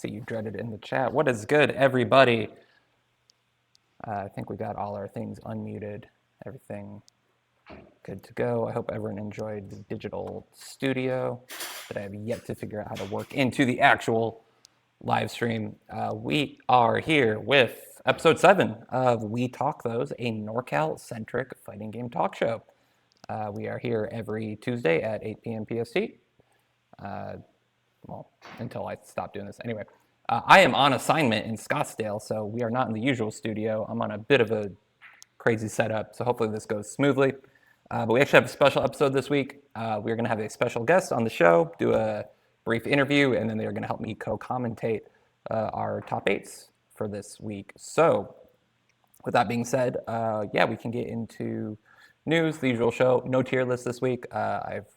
See you dreaded in the chat. What is good, everybody? I think we got all our things unmuted. Everything good to go. I hope everyone enjoyed the digital studio that I have yet to figure out how to work into the actual live stream. We are here with episode 7 of We Talk Those, a NorCal-centric fighting game talk show. We are here every Tuesday at 8 p.m. PST. Well, until I stop doing this. Anyway, I am on assignment in Scottsdale, so we are not in the usual studio. I'm on a bit of a crazy setup, so hopefully this goes smoothly. But we actually have a special episode this week. We're going to have a special guest on the show, do a brief interview, and then they're going to help me co-commentate our top 8s for this week. So with that being said, yeah, we can get into news, the usual show. No tier list this week. I've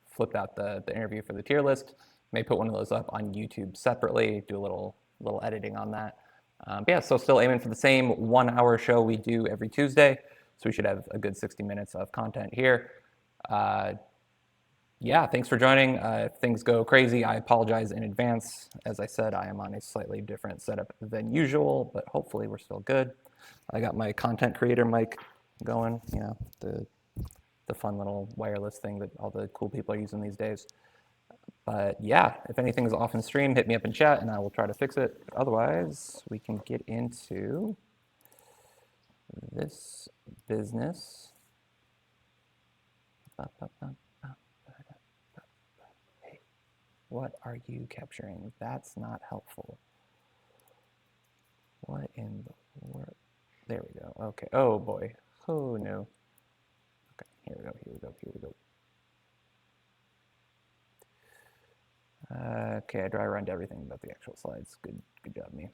flipped out the interview for the tier list. May put one of those up on YouTube separately, do a little editing on that. But yeah, so still aiming for the same 1 hour show we do every Tuesday. So we should have a good 60 minutes of content here. Yeah, thanks for joining. If things go crazy, I apologize in advance. As I said, I am on a slightly different setup than usual, but hopefully we're still good. I got my content creator mic going, you know, the fun little wireless thing that all the cool people are using these days. But yeah, if anything is off in stream, hit me up in chat and I will try to fix it. But otherwise, we can get into this business. Hey, what are you capturing? That's not helpful. What in the world? There we go. Okay. Oh boy. Oh no. Okay. Here we go. Okay, I dry run everything but the actual slides. Good job, me.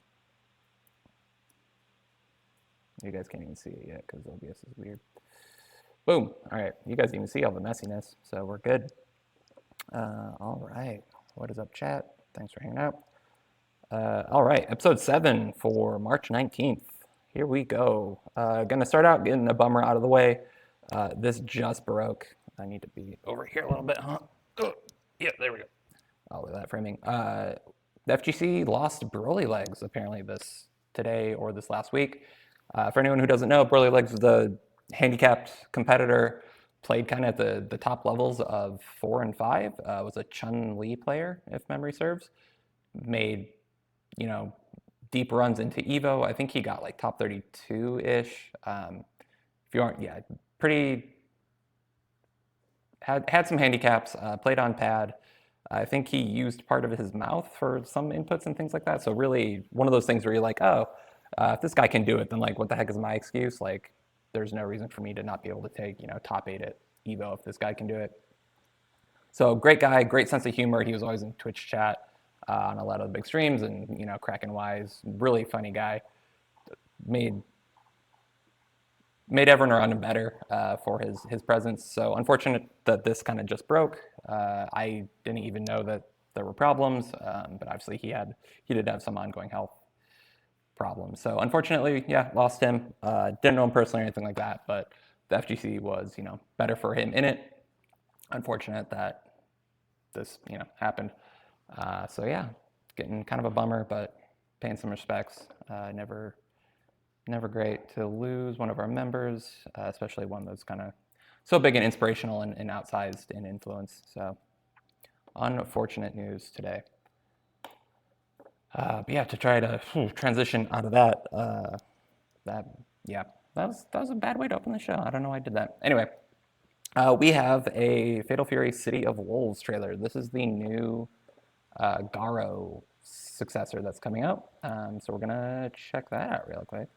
You guys can't even see it yet because OBS is weird. Boom. All right, you guys even see all the messiness, so we're good. All right, what is up, chat? Thanks for hanging out. All right, episode 7 for March 19th. Here we go. Gonna start out getting a bummer out of the way. This just broke. I need to be over here a little bit, huh? Oh, yeah, there we go. Oh, look at that framing. The FGC lost Broly Legs apparently today or this last week. For anyone who doesn't know, Broly Legs was the handicapped competitor, played kind of at the top levels of 4 and 5. Was a Chun-Li player, if memory serves. Made, you know, deep runs into Evo. I think he got like top 32-ish. If you aren't, yeah, pretty. Had some handicaps. Played on pad. I think he used part of his mouth for some inputs and things like that. So really one of those things where you're like, oh, if this guy can do it, then like, what the heck is my excuse? Like, there's no reason for me to not be able to take, you know, top 8 at Evo if this guy can do it. So great guy, great sense of humor. He was always in Twitch chat on a lot of the big streams and, you know, cracking wise, really funny guy. Made everyone around him better for his presence. So unfortunate that this kind of just broke. I didn't even know that there were problems, but obviously he did have some ongoing health problems. So unfortunately, yeah, lost him. Didn't know him personally or anything like that, but the FGC was, you know, better for him in it. Unfortunate that this, you know, happened. So yeah, getting kind of a bummer, but paying some respects. Never great to lose one of our members, especially one that's kind of so big and inspirational and outsized in influence. So unfortunate news today. But yeah, to try to transition out of that, that was a bad way to open the show. I don't know why I did that. Anyway, we have a Fatal Fury City of Wolves trailer. This is the new Garo successor that's coming out. So we're gonna check that out real quick.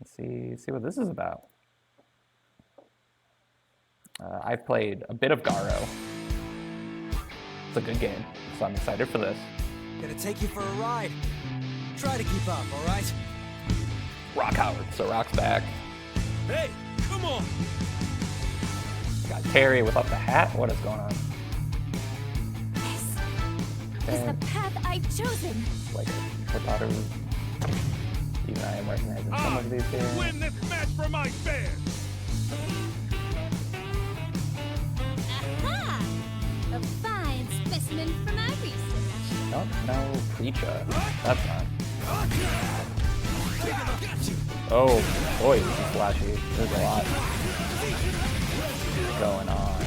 See what this is about. I've played a bit of Garo. It's a good game, so I'm excited for this. Gonna take you for a ride. Try to keep up, all right? Rock Howard, so Rock's back. Hey, come on! Got Terry without the hat. What is going on? This is the path I've chosen. Like a potato. Even I am recognizing some of these here. Win this match for my fans! Aha! A fine specimen from our research. No, Oh, no, Preacher. That's not. Oh, boy, this is flashy. There's a lot going on.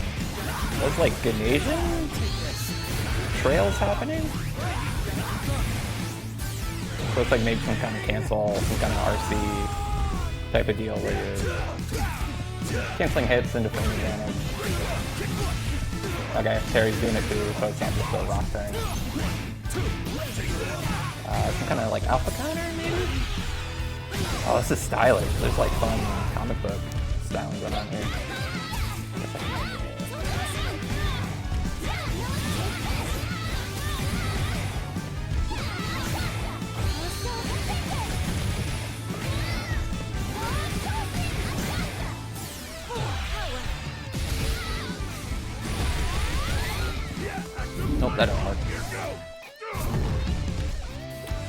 There's like Ganesian trails happening? So it's like maybe some kind of cancel, some kind of RC type of deal where you're canceling hits and defending damage. Okay, Terry's doing it too, so it's not just a rock turn. Some kind of like alpha counter, maybe? Oh, this is stylish. There's like fun comic book styling going on here. Nope, that don't work.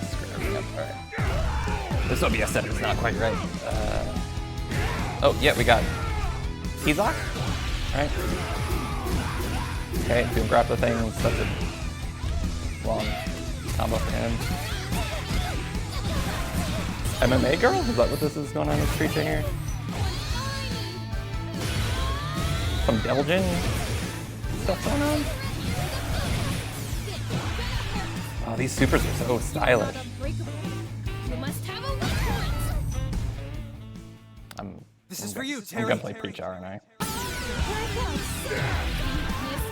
Screw everything up. Alright. This OBS setup is not quite right. Oh, yeah, we got T-Lock. Alright. Okay, doing grapple things. Such a long combo for him. MMA girl? Is that what this is going on with Creature here? Some Delgin stuff going on? Oh, these supers are so stylish. This is for you, Terry. I'm gonna play Preach, aren't I?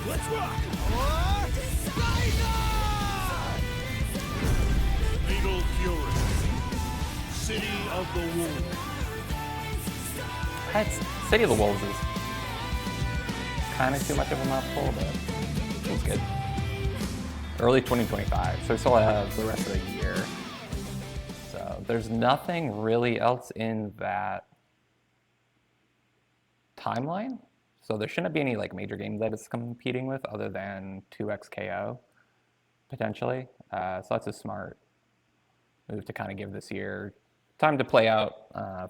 Let's rock! Fatal Fury. City of the Wolves. City of the Wolves is kind of too much of a mouthful, but it's good. Early 2025, so we still have the rest of the year. So there's nothing really else in that timeline. So there shouldn't be any like major games that it's competing with other than 2XKO, potentially. So that's a smart move to kind of give this year time to play out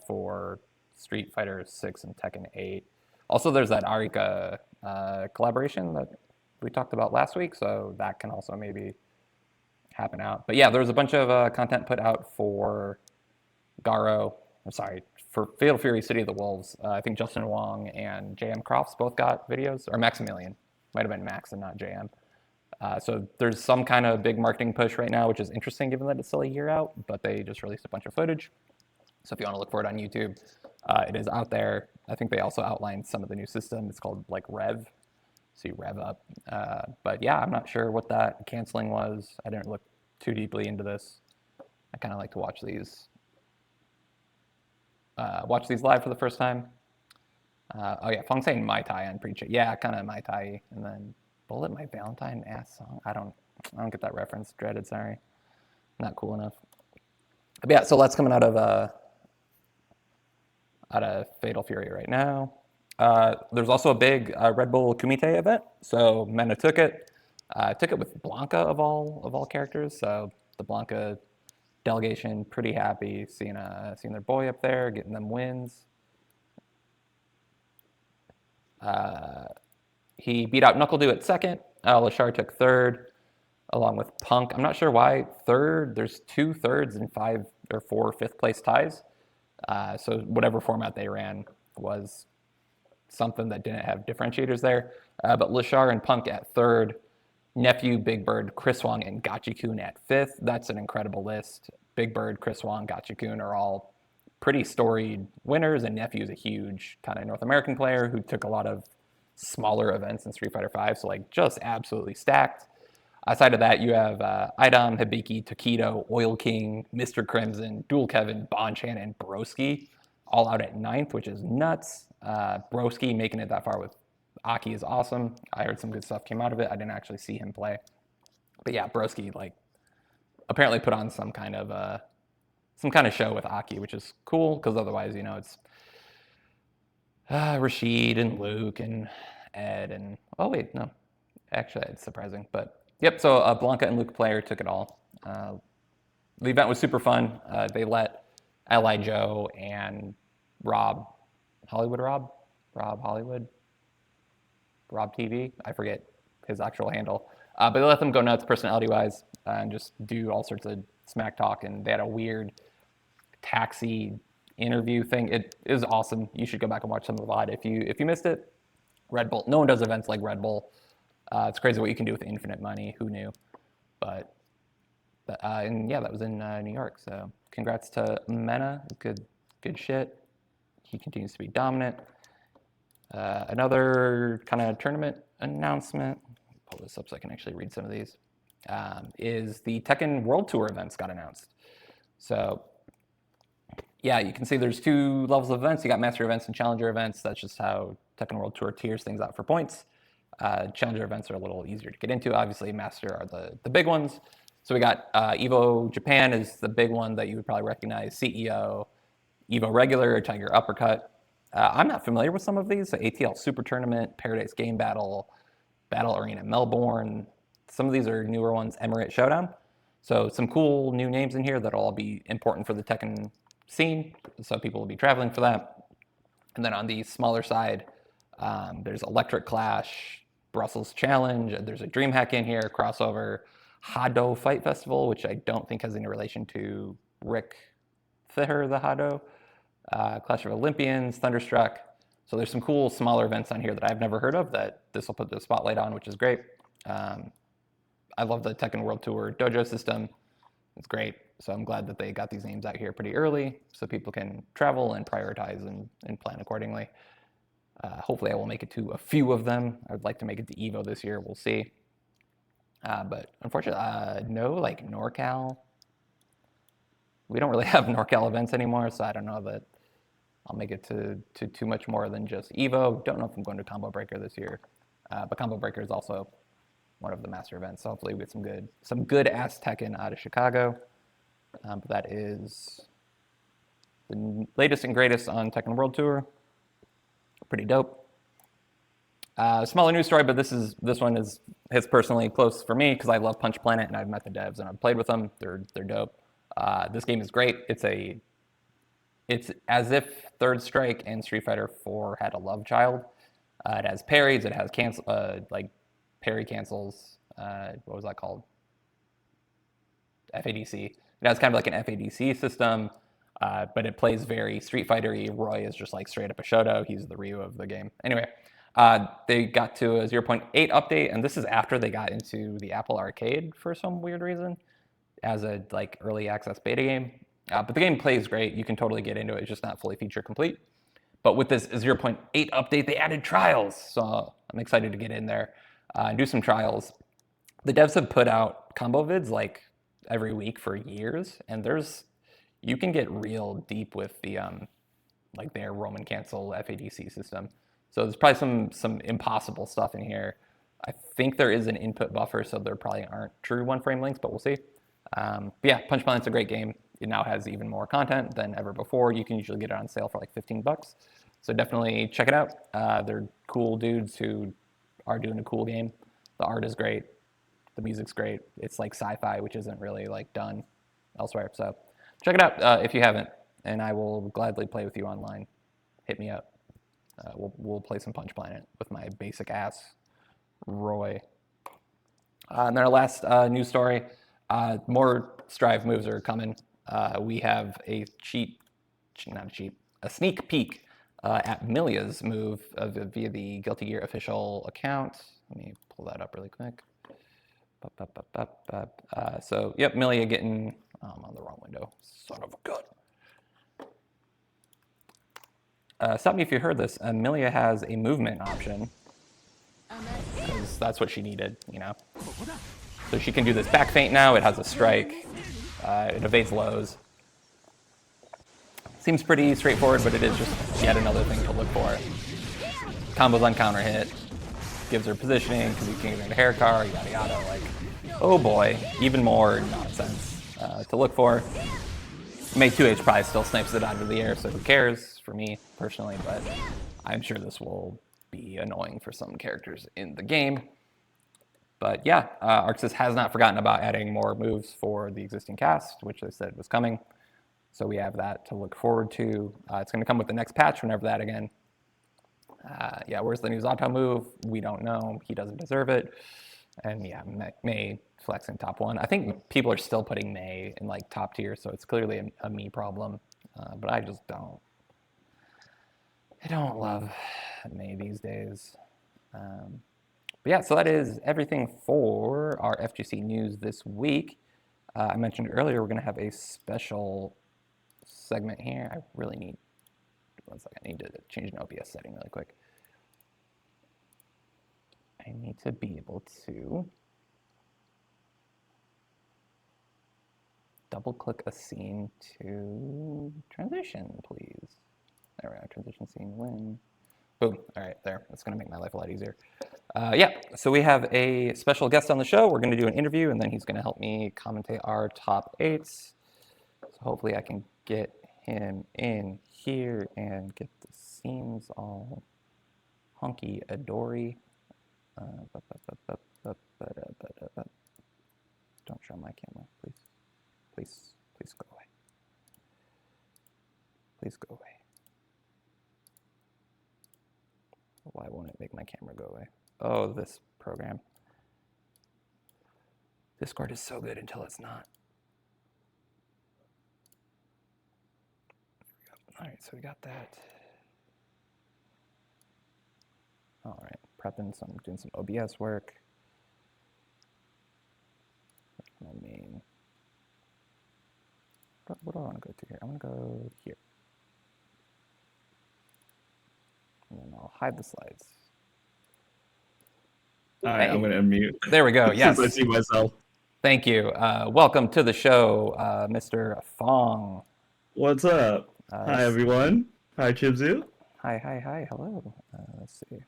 for Street Fighter 6 and Tekken 8. Also, there's that Arika collaboration that we talked about last week, so that can also maybe happen out. But yeah, there was a bunch of content put out for for Fatal Fury City of the Wolves. I think Justin Wong and JM Crofts both got videos, or Maximilian. Might have been Max and not JM. So there's some kind of big marketing push right now, which is interesting given that it's still a year out, but they just released a bunch of footage. So if you want to look for it on YouTube, it is out there. I think they also outlined some of the new system. It's called like Rev. So you rev up. But yeah, I'm not sure what that canceling was. I didn't look too deeply into this. I kind of like to watch these live for the first time. Oh yeah, Phong saying Mai Tai on Preach It. Yeah, kind of Mai Tai. And then Bullet My Valentine ass song. I don't get that reference. Dreaded, sorry. Not cool enough. But yeah, so that's coming out of Fatal Fury right now. There's also a big Red Bull Kumite event. So Mena took it. Took it with Blanca of all characters. So the Blanca delegation pretty happy seeing their boy up there, getting them wins. He beat out Knuckle Dew at second. Lashar took third, along with Punk. I'm not sure why third. There's 2 thirds and 5 or 4 fifth place ties. So whatever format they ran was something that didn't have differentiators there. But Lashar and Punk at third. Nephew, Big Bird, Chris Wong, and Gachikun at fifth. That's an incredible list. Big Bird, Chris Wong, Gachikun are all pretty storied winners, and Nephew is a huge kind of North American player who took a lot of smaller events in Street Fighter V, so like just absolutely stacked. Outside of that, you have Idom, Hibiki, Takedo, Oil King, Mr. Crimson, Dual Kevin, Bonchan, and Broski, all out at 9th, which is nuts. Broski making it that far with Aki is awesome. I heard some good stuff came out of it. I didn't actually see him play. But yeah, Broski like apparently put on some kind of show with Aki, which is cool because otherwise, it's Rashid and Luke and Ed and oh wait, no. Actually, it's surprising, but yep, so Blanca and Luke Player took it all. The event was super fun. They let L.I. Joe and Rob TV, I forget his actual handle. But they let them go nuts personality-wise and just do all sorts of smack talk. And they had a weird taxi interview thing. It is awesome. You should go back and watch some of the VOD if you missed it. Red Bull. No one does events like Red Bull. It's crazy what you can do with infinite money. Who knew? But and yeah, that was in New York. So congrats to Mena. Good shit. He continues to be dominant. Another kind of tournament announcement. Pull this up so I can actually read some of these. Is the Tekken World Tour events got announced. So yeah, you can see there's 2 levels of events. You got Master events and Challenger events. That's just how Tekken World Tour tiers things out for points. Challenger events are a little easier to get into. Obviously, Master are the big ones. So we got Evo Japan is the big one that you would probably recognize. CEO, Evo Regular, Tiger Uppercut. I'm not familiar with some of these. So ATL Super Tournament, Paradise Game Battle, Battle Arena Melbourne. Some of these are newer ones, Emirate Showdown. So some cool new names in here that'll all be important for the Tekken scene. So people will be traveling for that. And then on the smaller side, there's Electric Clash, Brussels Challenge. There's a DreamHack in here, crossover, Hado Fight Festival, which I don't think has any relation to Rick Thiher, the Hado. Clash of Olympians, Thunderstruck. So there's some cool smaller events on here that I've never heard of that this will put the spotlight on, which is great. I love the Tekken World Tour dojo system. It's great. So I'm glad that they got these names out here pretty early so people can travel and prioritize and plan accordingly. Hopefully I will make it to a few of them. I would like to make it to Evo this year. We'll see. But unfortunately, no like NorCal. We don't really have NorCal events anymore, so I don't know that I'll make it to too much more than just Evo. Don't know if I'm going to Combo Breaker this year. But Combo Breaker is also one of the master events. So hopefully we get some good ass Tekken out of Chicago. But that is the latest and greatest on Tekken World Tour. Pretty dope. Smaller news story, but this one hits personally close for me because I love Punch Planet and I've met the devs and I've played with them. They're dope. This game is great. It's as if Third Strike and Street Fighter 4 had a love child. It has parries. It has parry cancels. What was that called? FADC. It has kind of like an FADC system, but it plays very Street Fighter-y. Roy is just like straight up a Shoto. He's the Ryu of the game. Anyway, they got to a 0.8 update, and this is after they got into the Apple Arcade for some weird reason as a like early access beta game. But the game plays great. You can totally get into it. It's just not fully feature complete. But with this 0.8 update, they added trials. So I'm excited to get in there and do some trials. The devs have put out combo vids like every week for years, and you can get real deep with the like their Roman cancel FADC system. So there's probably some impossible stuff in here. I think there is an input buffer, so there probably aren't true one frame links, but we'll see. But yeah, Punch Planet's a great game. It now has even more content than ever before. You can usually get it on sale for like $15. So definitely check it out. They're cool dudes who are doing a cool game. The art is great. The music's great. It's like sci-fi, which isn't really like done elsewhere. So check it out if you haven't, and I will gladly play with you online. Hit me up. We'll play some Punch Planet with my basic ass Roy. And then our last news story. More Strive moves are coming. We have a sneak peek at Milia's move via the Guilty Gear official account. Let me pull that up really quick. So, yep, Milia getting... Oh, I'm on the wrong window. Son of a gun. Stop me if you heard this. Milia has a movement option. Because that's what she needed, you know? So she can do this back feint now. It has a strike. It evades lows. Seems pretty straightforward, but it is just yet another thing to look for. Combos on counter hit. Gives her positioning because you can get a hair car, yada yada. Like, oh boy, even more nonsense to look for. May 2H probably still snipes it out of the air, so who cares for me personally, but I'm sure this will be annoying for some characters in the game. But yeah, Arxis has not forgotten about adding more moves for the existing cast, which they said was coming. So we have that to look forward to. It's going to come with the next patch, whenever that again. Yeah, where's the new Zato move? We don't know. He doesn't deserve it. And yeah, May flexing top 1. I think people are still putting May in like top tier, so it's clearly a me problem. But I just don't. I don't love May these days. But yeah, so that is everything for our FGC news this week. I mentioned earlier we're going to have a special segment here. I really need, one second, I need to change an OBS setting really quick. I need to be able to double click a scene to transition, please. There we are, transition scene win. Boom, all right, there. That's gonna make my life a lot easier. Yeah, so we have a special guest on the show. We're gonna do an interview and then he's gonna help me commentate our top 8s. So hopefully I can get him in here and get the scenes all hunky-adory. Don't show my camera, please. Please go away. Please go away. Why won't it make my camera go away? Oh, this program. Discord is so good until it's not. All right, so we got that. All right, doing some OBS work. My main. What do I want to go to here? I want to go here. And then I'll hide the slides. All right, I'm going to unmute. There we go, yes. I see myself. Thank you. Welcome to the show, Mr. Phong. What's up? Hi, everyone. Hi, Chibzu. Hi, hello. Let's see.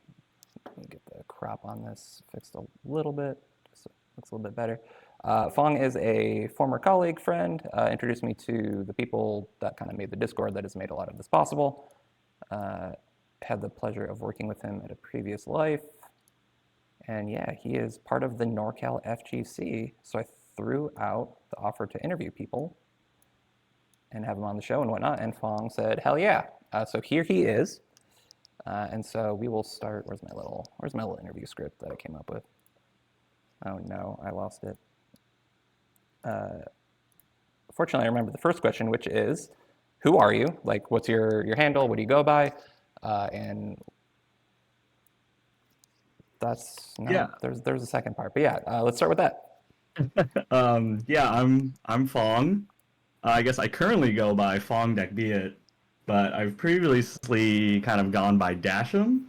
Let me get the crop on this fixed a little bit, just so it looks a little bit better. Phong is a former colleague, friend, introduced me to the people that kind of made the Discord that has made a lot of this possible. Had the pleasure of working with him at a previous life. And yeah, he is part of the NorCal FGC. So I threw out the offer to interview people and have him on the show and whatnot. And Phong said, hell yeah. So here he is. And so we will start, where's my little interview script that I came up with? Oh no, I lost it. Fortunately, I remember the first question, which is, who are you? Like, what's your handle? What do you go by? And that's, no, yeah. There's a second part, but yeah, let's start with that. Yeah, I'm Phong. I guess I currently go by Phong Deck Be It, but I've previously kind of gone by Dasham.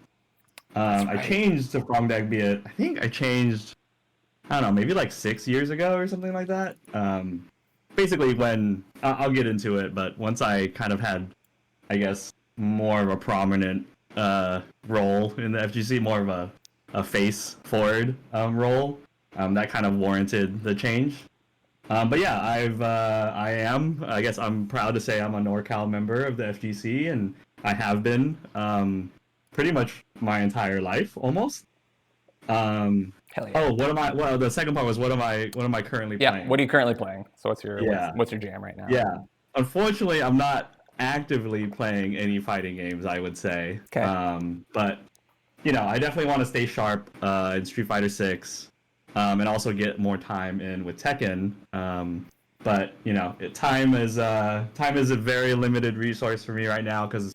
Right. I changed to Phong Deck Be It. I think I changed, I don't know, maybe like 6 years ago or something like that. Basically when, I'll get into it, but once I kind of had, I guess, more of a prominent role in the FGC, more of a face forward role, that kind of warranted the change. But yeah, I guess I'm proud to say I'm a NorCal member of the FGC, and I have been pretty much my entire life, almost. Hell yeah. Oh, well, the second part was what am I currently playing? Yeah, what are you currently playing? So what's your jam right now? Yeah, unfortunately, I'm not actively playing any fighting games, I would say. Okay. But you know, I definitely want to stay sharp in Street Fighter 6. And also get more time in with Tekken. But you know, time is a very limited resource for me right now because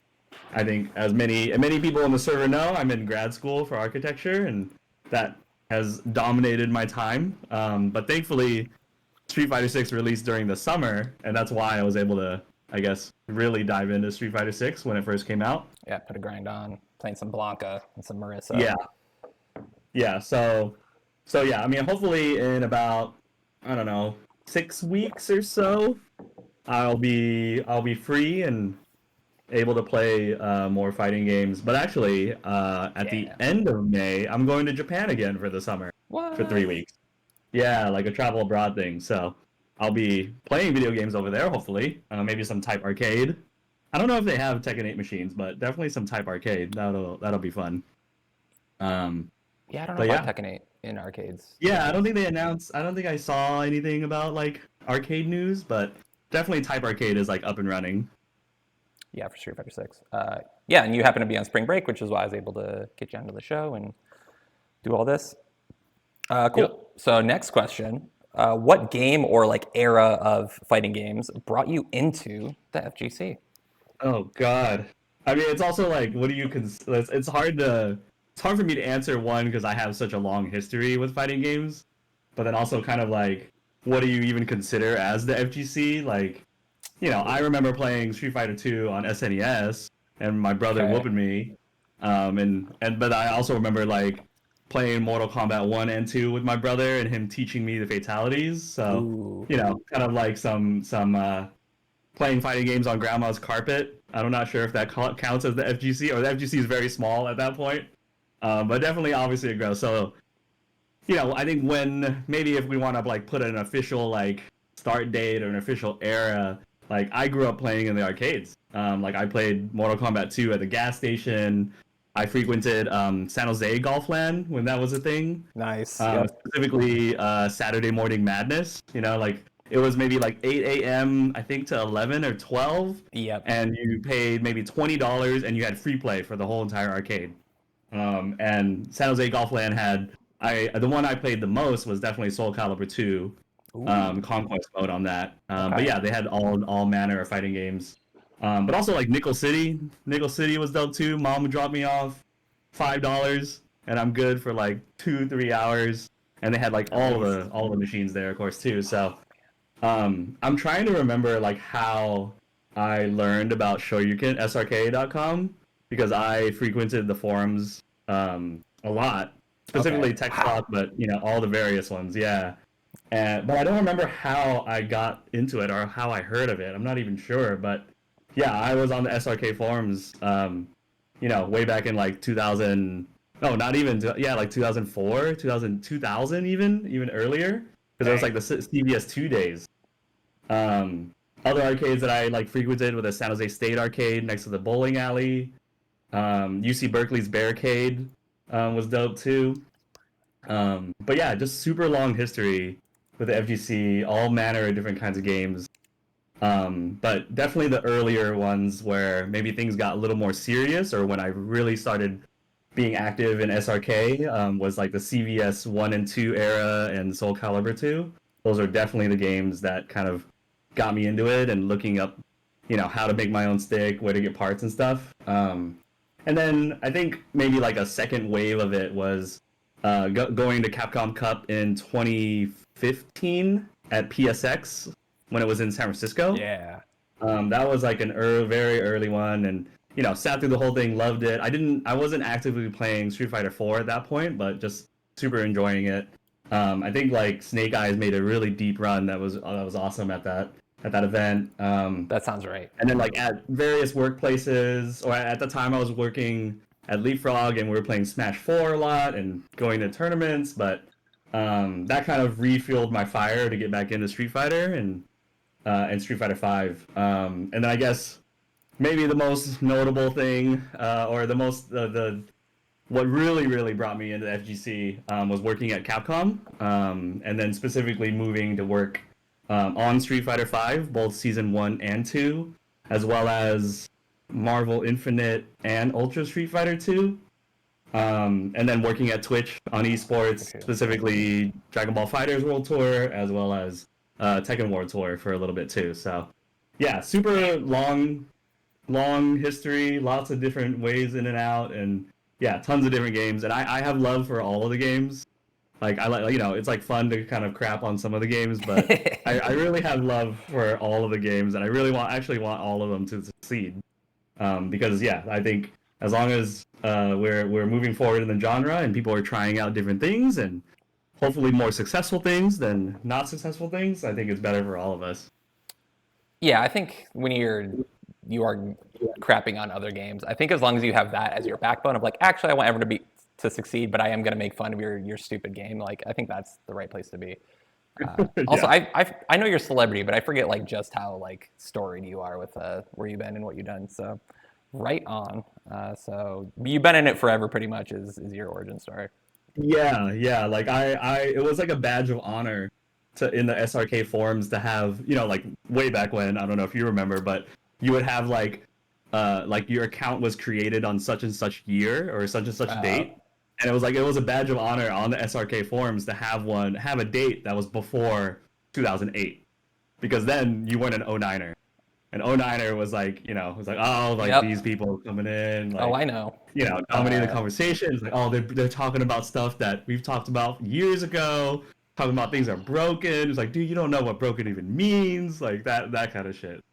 I think as many people on the server know, I'm in grad school for architecture, and that has dominated my time. But thankfully, Street Fighter 6 released during the summer, and that's why I was able to, I guess, really dive into Street Fighter 6 when it first came out. Yeah, put a grind on, playing some Blanca and some Marissa. Yeah. So yeah, I mean, hopefully in about, I don't know, 6 weeks or so, I'll be free and able to play more fighting games. But actually, at the end of May, I'm going to Japan again for the summer. What? For 3 weeks. Yeah, like a travel abroad thing. So I'll be playing video games over there, hopefully. Maybe some Type Arcade. I don't know if they have Tekken 8 machines, but definitely some Type Arcade. That'll be fun. Yeah, I don't know about Tekken 8 in arcades. Yeah, I don't think they announced. I don't think I saw anything about like arcade news, but definitely Type Arcade is like up and running. Yeah, for Street Fighter 6. yeah, and you happen to be on spring break, which is why I was able to get you onto the show and do all this. Cool. Yep. So next question. What game or like era of fighting games brought you into the FGC? Oh God. I mean, it's also like, what do you it's hard for me to answer one because I have such a long history with fighting games, but then also kind of like, what do you even consider as the FGC? Like, I remember playing Street Fighter 2 on SNES and my brother Okay. whooping me, but I also remember like playing Mortal Kombat 1 and 2 with my brother and him teaching me the fatalities. So, Ooh. kind of like some playing fighting games on grandma's carpet. I'm not sure if that counts as the FGC, or the FGC is very small at that point. But definitely, obviously, it grows. So, I think maybe if we want to like put an official like start date or an official era, like I grew up playing in the arcades. Like I played Mortal Kombat 2 at the gas station. I frequented San Jose Golfland when that was a thing. Nice. Specifically, Saturday Morning Madness. Like it was maybe like 8 a.m. I think to 11 or 12. Yep. And you paid maybe $20 and you had free play for the whole entire arcade. And San Jose Golfland had the one I played the most was definitely Soul Calibur 2, Conquest mode on that. But yeah, they had all manner of fighting games. But also like Nickel City. Nickel City was dope too. Mom would drop me off $5 and I'm good for like 2-3 hours. And they had like all the machines there, of course, too. So I'm trying to remember like how I learned about Shoryuken, SRK.com, because I frequented the forums a lot, specifically Tech Talk, but all the various ones, yeah. But I don't remember how I got into it or how I heard of it. I'm not even sure, but yeah, I was on the SRK forums, way back in like 2000. No, not even. Yeah, like 2004, 2000 even earlier, because it was like the CVS 2 days. Other arcades that I like frequented were the San Jose State Arcade next to the bowling alley. UC Berkeley's Barricade was dope too. But yeah, just super long history with the FGC, all manner of different kinds of games. But definitely the earlier ones where maybe things got a little more serious, or when I really started being active in SRK, was like the CVS 1 and 2 era and Soul Calibur 2. Those are definitely the games that kind of got me into it and looking up, how to make my own stick, where to get parts and stuff. And then I think maybe like a second wave of it was going to Capcom Cup in 2015 at PSX when it was in San Francisco. Yeah. That was like very early one, and sat through the whole thing, loved it. I wasn't actively playing Street Fighter 4 at that point, but just super enjoying it. I think like Snake Eyes made a really deep run that was awesome at that event. That sounds right. And then like at various workplaces, or at the time I was working at Leapfrog and we were playing Smash 4 a lot and going to tournaments, but that kind of refueled my fire to get back into Street Fighter and Street Fighter 5. And then I guess maybe the most notable thing, or what really brought me into the FGC was working at Capcom, and then specifically moving to work on Street Fighter 5, both Season 1 and 2, as well as Marvel Infinite and Ultra Street Fighter 2. And then working at Twitch on esports, specifically Dragon Ball FighterZ World Tour, as well as Tekken World Tour for a little bit too. So yeah, super long history, lots of different ways in and out, and yeah, tons of different games. And I have love for all of the games. Like I like, it's like fun to kind of crap on some of the games, but I really have love for all of the games, and I really want all of them to succeed. Because yeah, I think as long as we're moving forward in the genre and people are trying out different things and hopefully more successful things than not successful things, I think it's better for all of us. Yeah, I think when you are crapping on other games, I think as long as you have that as your backbone of like, actually, I want everyone to succeed, but I am going to make fun of your stupid game. Like, I think that's the right place to be. Also, Yeah. I know you're a celebrity, but I forget like just how like storied you are with where you've been and what you've done. So, right on. So you've been in it forever, pretty much, is your origin story. Yeah. Like it was like a badge of honor in the SRK forums to have, like way back when, I don't know if you remember, but you would have like like your account was created on such and such year or such and such date, and it was a badge of honor on the SRK forums to have a date that was before 2008, because then you weren't an 09er. An 09er was like, oh, like these people coming in, like, oh, I know. Dominating the conversations, like, oh, they're talking about stuff that we've talked about years ago, talking about things that are broken. It's like, dude, you don't know what broken even means, like that kind of shit.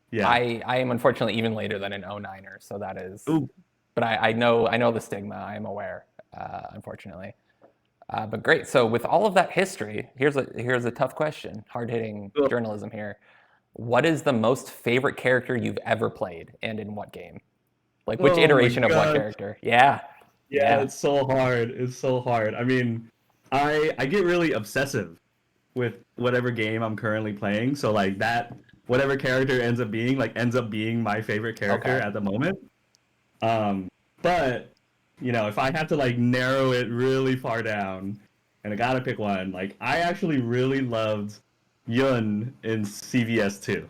Yeah. I am unfortunately even later than an 09er, so that is. Ooh. But I know the stigma. I am aware, unfortunately. But great. So with all of that history, here's a tough question, hard-hitting journalism here. What is the most favorite character you've ever played, and in what game? Like, which iteration of what character? Yeah, it's so hard. I mean, I get really obsessive with whatever game I'm currently playing. So like that, whatever character ends up being my favorite character at the moment. But if I have to like narrow it really far down, and I gotta pick one, like I actually really loved Yun in CVS 2.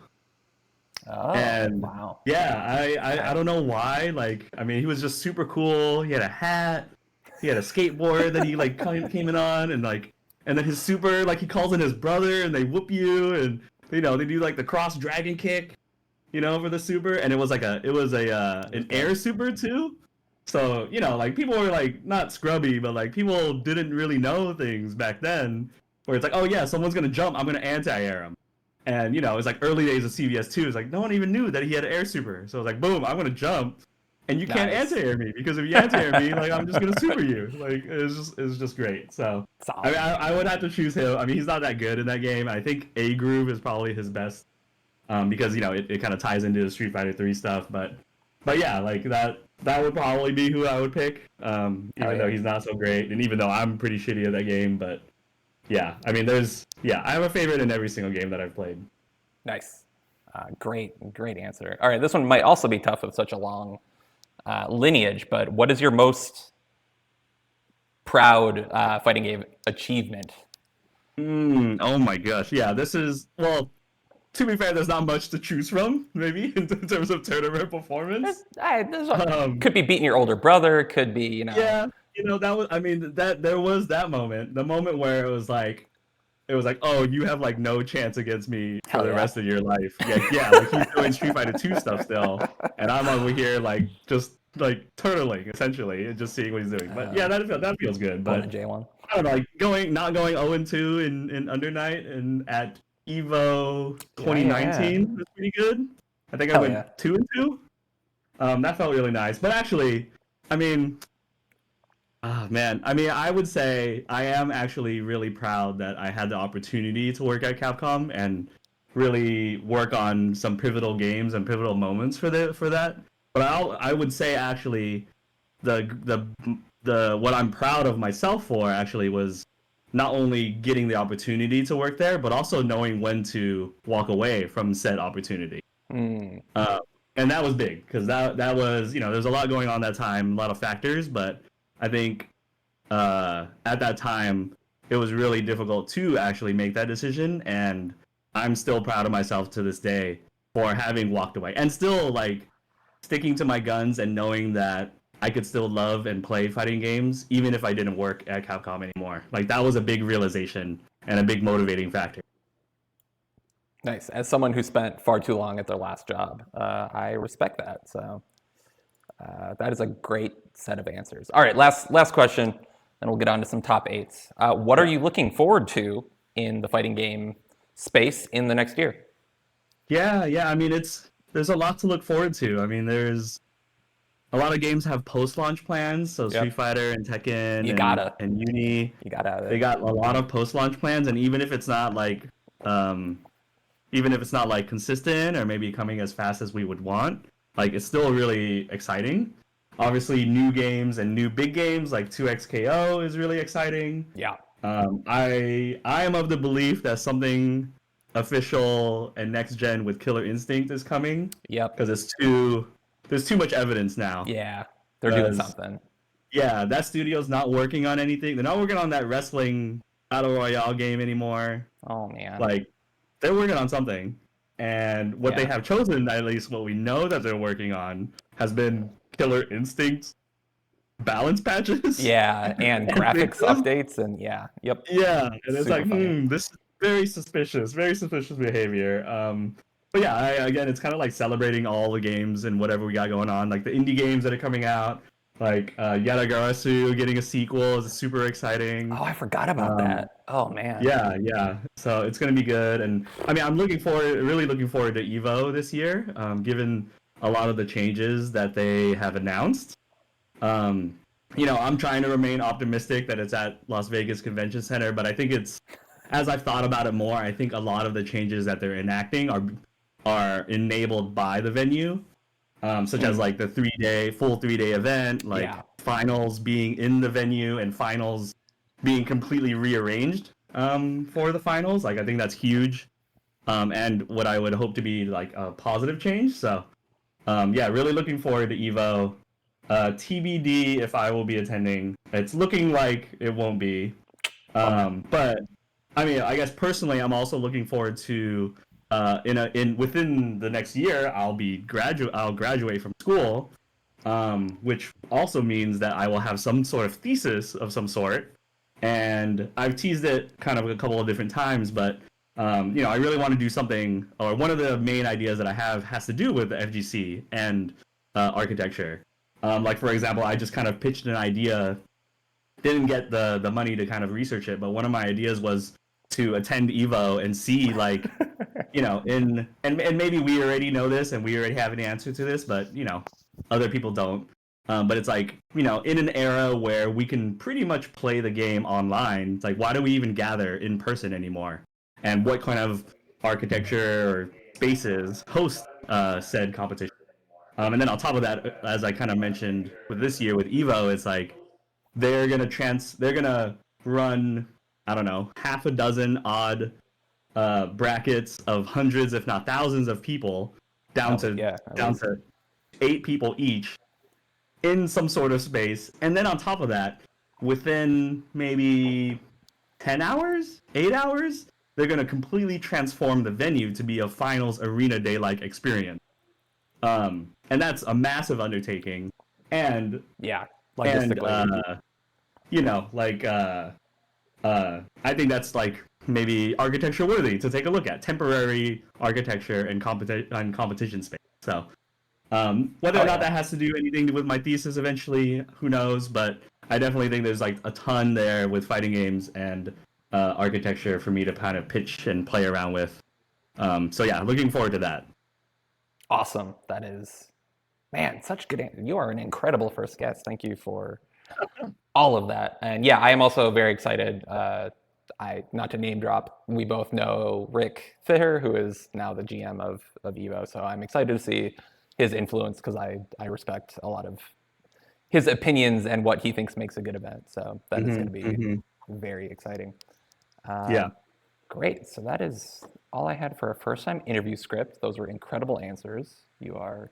Oh, and wow. Yeah, I don't know why. Like, I mean, he was just super cool. He had a hat. He had a skateboard that he like came in on, and then his super, like, he calls in his brother, and they whoop you, and they do like the cross dragon kick, for the super, and it was an air super too. So like people were like not scrubby, but like people didn't really know things back then. Where it's like, oh yeah, someone's gonna jump, I'm gonna anti-air him. And it's like early days of CVS 2. It's like no one even knew that he had an air super. So it's like, boom, I'm gonna jump, and you can't anti-air me, because if you anti-air me, like I'm just gonna super you. Like it's just great. So I mean, I would have to choose him. I mean, he's not that good in that game. I think A Groove is probably his best, because it kind of ties into the Street Fighter 3 stuff. But yeah, like that would probably be who I would pick. Even though he's not so great, and even though I'm pretty shitty at that game, but. Yeah, I mean, I have a favorite in every single game that I've played. Nice. Great answer. All right, this one might also be tough with such a long lineage, but what is your most proud fighting game achievement? Oh my gosh, yeah, this is, well, to be fair, there's not much to choose from, maybe, in terms of tournament performance. Could be beating your older brother, could be, Yeah. That was, I mean, there was that moment, the moment where it was like, oh, you have like no chance against me for the rest of your life. Yeah, like he's doing Street Fighter 2 stuff still, and I'm over here like just like turtling essentially and just seeing what he's doing. But yeah, that feels good. But J1. I don't know, like not going 0-2 in Under Night and at Evo 2019 was pretty good. I think I went 2-2. That felt really nice. But actually, I mean. Oh, man. I mean, I would say I am actually really proud that I had the opportunity to work at Capcom and really work on some pivotal games and pivotal moments for that. But I would say actually the what I'm proud of myself for actually was not only getting the opportunity to work there, but also knowing when to walk away from said opportunity. And that was big, because that was, there's a lot going on that time, a lot of factors, but I think at that time it was really difficult to actually make that decision, and I'm still proud of myself to this day for having walked away and still like sticking to my guns and knowing that I could still love and play fighting games even if I didn't work at Capcom anymore. Like that was a big realization and a big motivating factor. Nice. As someone who spent far too long at their last job, I respect that. So that is a great set of answers. All right, last question, and we'll get on to some top eights. What are you looking forward to in the fighting game space in the next year? Yeah. I mean, there's a lot to look forward to. I mean, there's a lot of games have post-launch plans. So Street Fighter and Tekken and Uni, they got a lot of post-launch plans. And even if it's not like consistent or maybe coming as fast as we would want, like it's still really exciting. Obviously, new games and new big games like 2XKO is really exciting. Yeah. I am of the belief that something official and next gen with Killer Instinct is coming. Yep. Because there's too much evidence now. Yeah, they're doing something. Yeah, that studio's not working on anything. They're not working on that wrestling battle royale game anymore. Oh man. Like they're working on something. And what they have chosen, at least what we know that they're working on, has been Killer Instinct's balance patches. Yeah, and graphics updates, and yeah, yep. Yeah, and it's Super like, funny. this is very suspicious behavior. But yeah, again, it's kind of like celebrating all the games and whatever we got going on, like the indie games that are coming out, like Yatagarasu getting a sequel is super exciting. Oh, I forgot about that. Oh man. Yeah. So it's gonna be good, and I mean, I'm really looking forward to Evo this year, given a lot of the changes that they have announced. I'm trying to remain optimistic that it's at Las Vegas Convention Center, but I think as I've thought about it more, I think a lot of the changes that they're enacting are enabled by the venue, such as like the full 3-day event, like finals being in the venue and finals being completely rearranged for the finals. Like, I think that's huge, and what I would hope to be like a positive change. So, really looking forward to Evo. TBD if I will be attending. It's looking like it won't be. But I mean, I guess personally, I'm also looking forward to within the next year, I'll graduate from school, which also means that I will have some sort of thesis of some sort. And I've teased it kind of a couple of different times, but I really want to do something, or one of the main ideas that I have has to do with the FGC and architecture. Like, for example, I just kind of pitched an idea, didn't get the money to kind of research it, but one of my ideas was to attend Evo and see, like, and maybe we already know this and we already have an answer to this, but, other people don't. But it's like, in an era where we can pretty much play the game online, it's like, why do we even gather in person anymore? And what kind of architecture or spaces host said competition? And then on top of that, as I kind of mentioned with this year with Evo, it's like they're gonna run, I don't know, half a dozen odd brackets of hundreds, if not thousands, of people down to 8 people each in some sort of space. And then on top of that, within maybe 10 hours, 8 hours, they're gonna completely transform the venue to be a finals arena day-like experience. And that's a massive undertaking, and logistically, I think that's like maybe architecture worthy to take a look at, temporary architecture and competition space. So, whether or not that has to do anything with my thesis eventually, who knows? But I definitely think there's like a ton there with fighting games and architecture for me to kind of pitch and play around with. So yeah, looking forward to that. Awesome. That is, man, such good. You are an incredible first guest. Thank you for all of that. And yeah, I am also very excited. Not to name drop, we both know Rick Fitter, who is now the GM of Evo. So I'm excited to see his influence, because I respect a lot of his opinions and what he thinks makes a good event. So that is going to be very exciting. Great. So that is all I had for a first-time interview script. Those were incredible answers. You are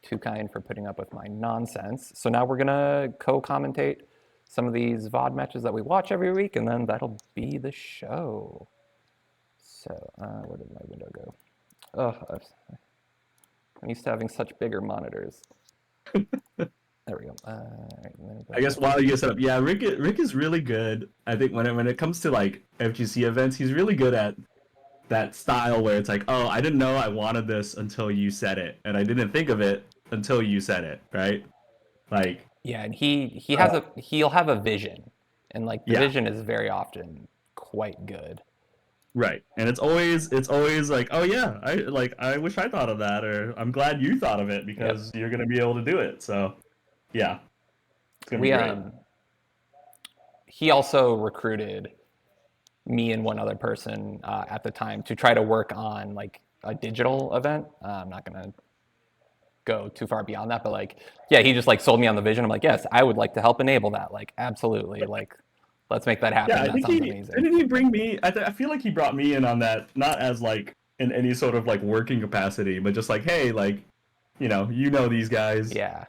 too kind for putting up with my nonsense. So now we're going to co-commentate some of these VOD matches that we watch every week, and then that'll be the show. So where did my window go? Oh, I'm used to having such bigger monitors. There we go. I guess while you get set up, yeah, Rick is really good. I think when it comes to like FGC events, he's really good at that style where it's like, oh, I didn't know I wanted this until you said it, and I didn't think of it until you said it, right? Like, yeah, and he'll have a vision, and like the vision is very often quite good. Right, and it's always like, oh yeah, I wish I thought of that, or I'm glad you thought of it, because you're gonna be able to do it. So. Yeah, it's gonna be great. He also recruited me and one other person at the time to try to work on like a digital event. I'm not gonna go too far beyond that, but like, yeah, he just like sold me on the vision. I'm like, yes, I would like to help enable that. Like, absolutely, like, let's make that happen. Yeah, that sounds amazing. Didn't he bring me? I feel like he brought me in on that, not as like in any sort of like working capacity, but just like, hey, like, you know these guys. Yeah.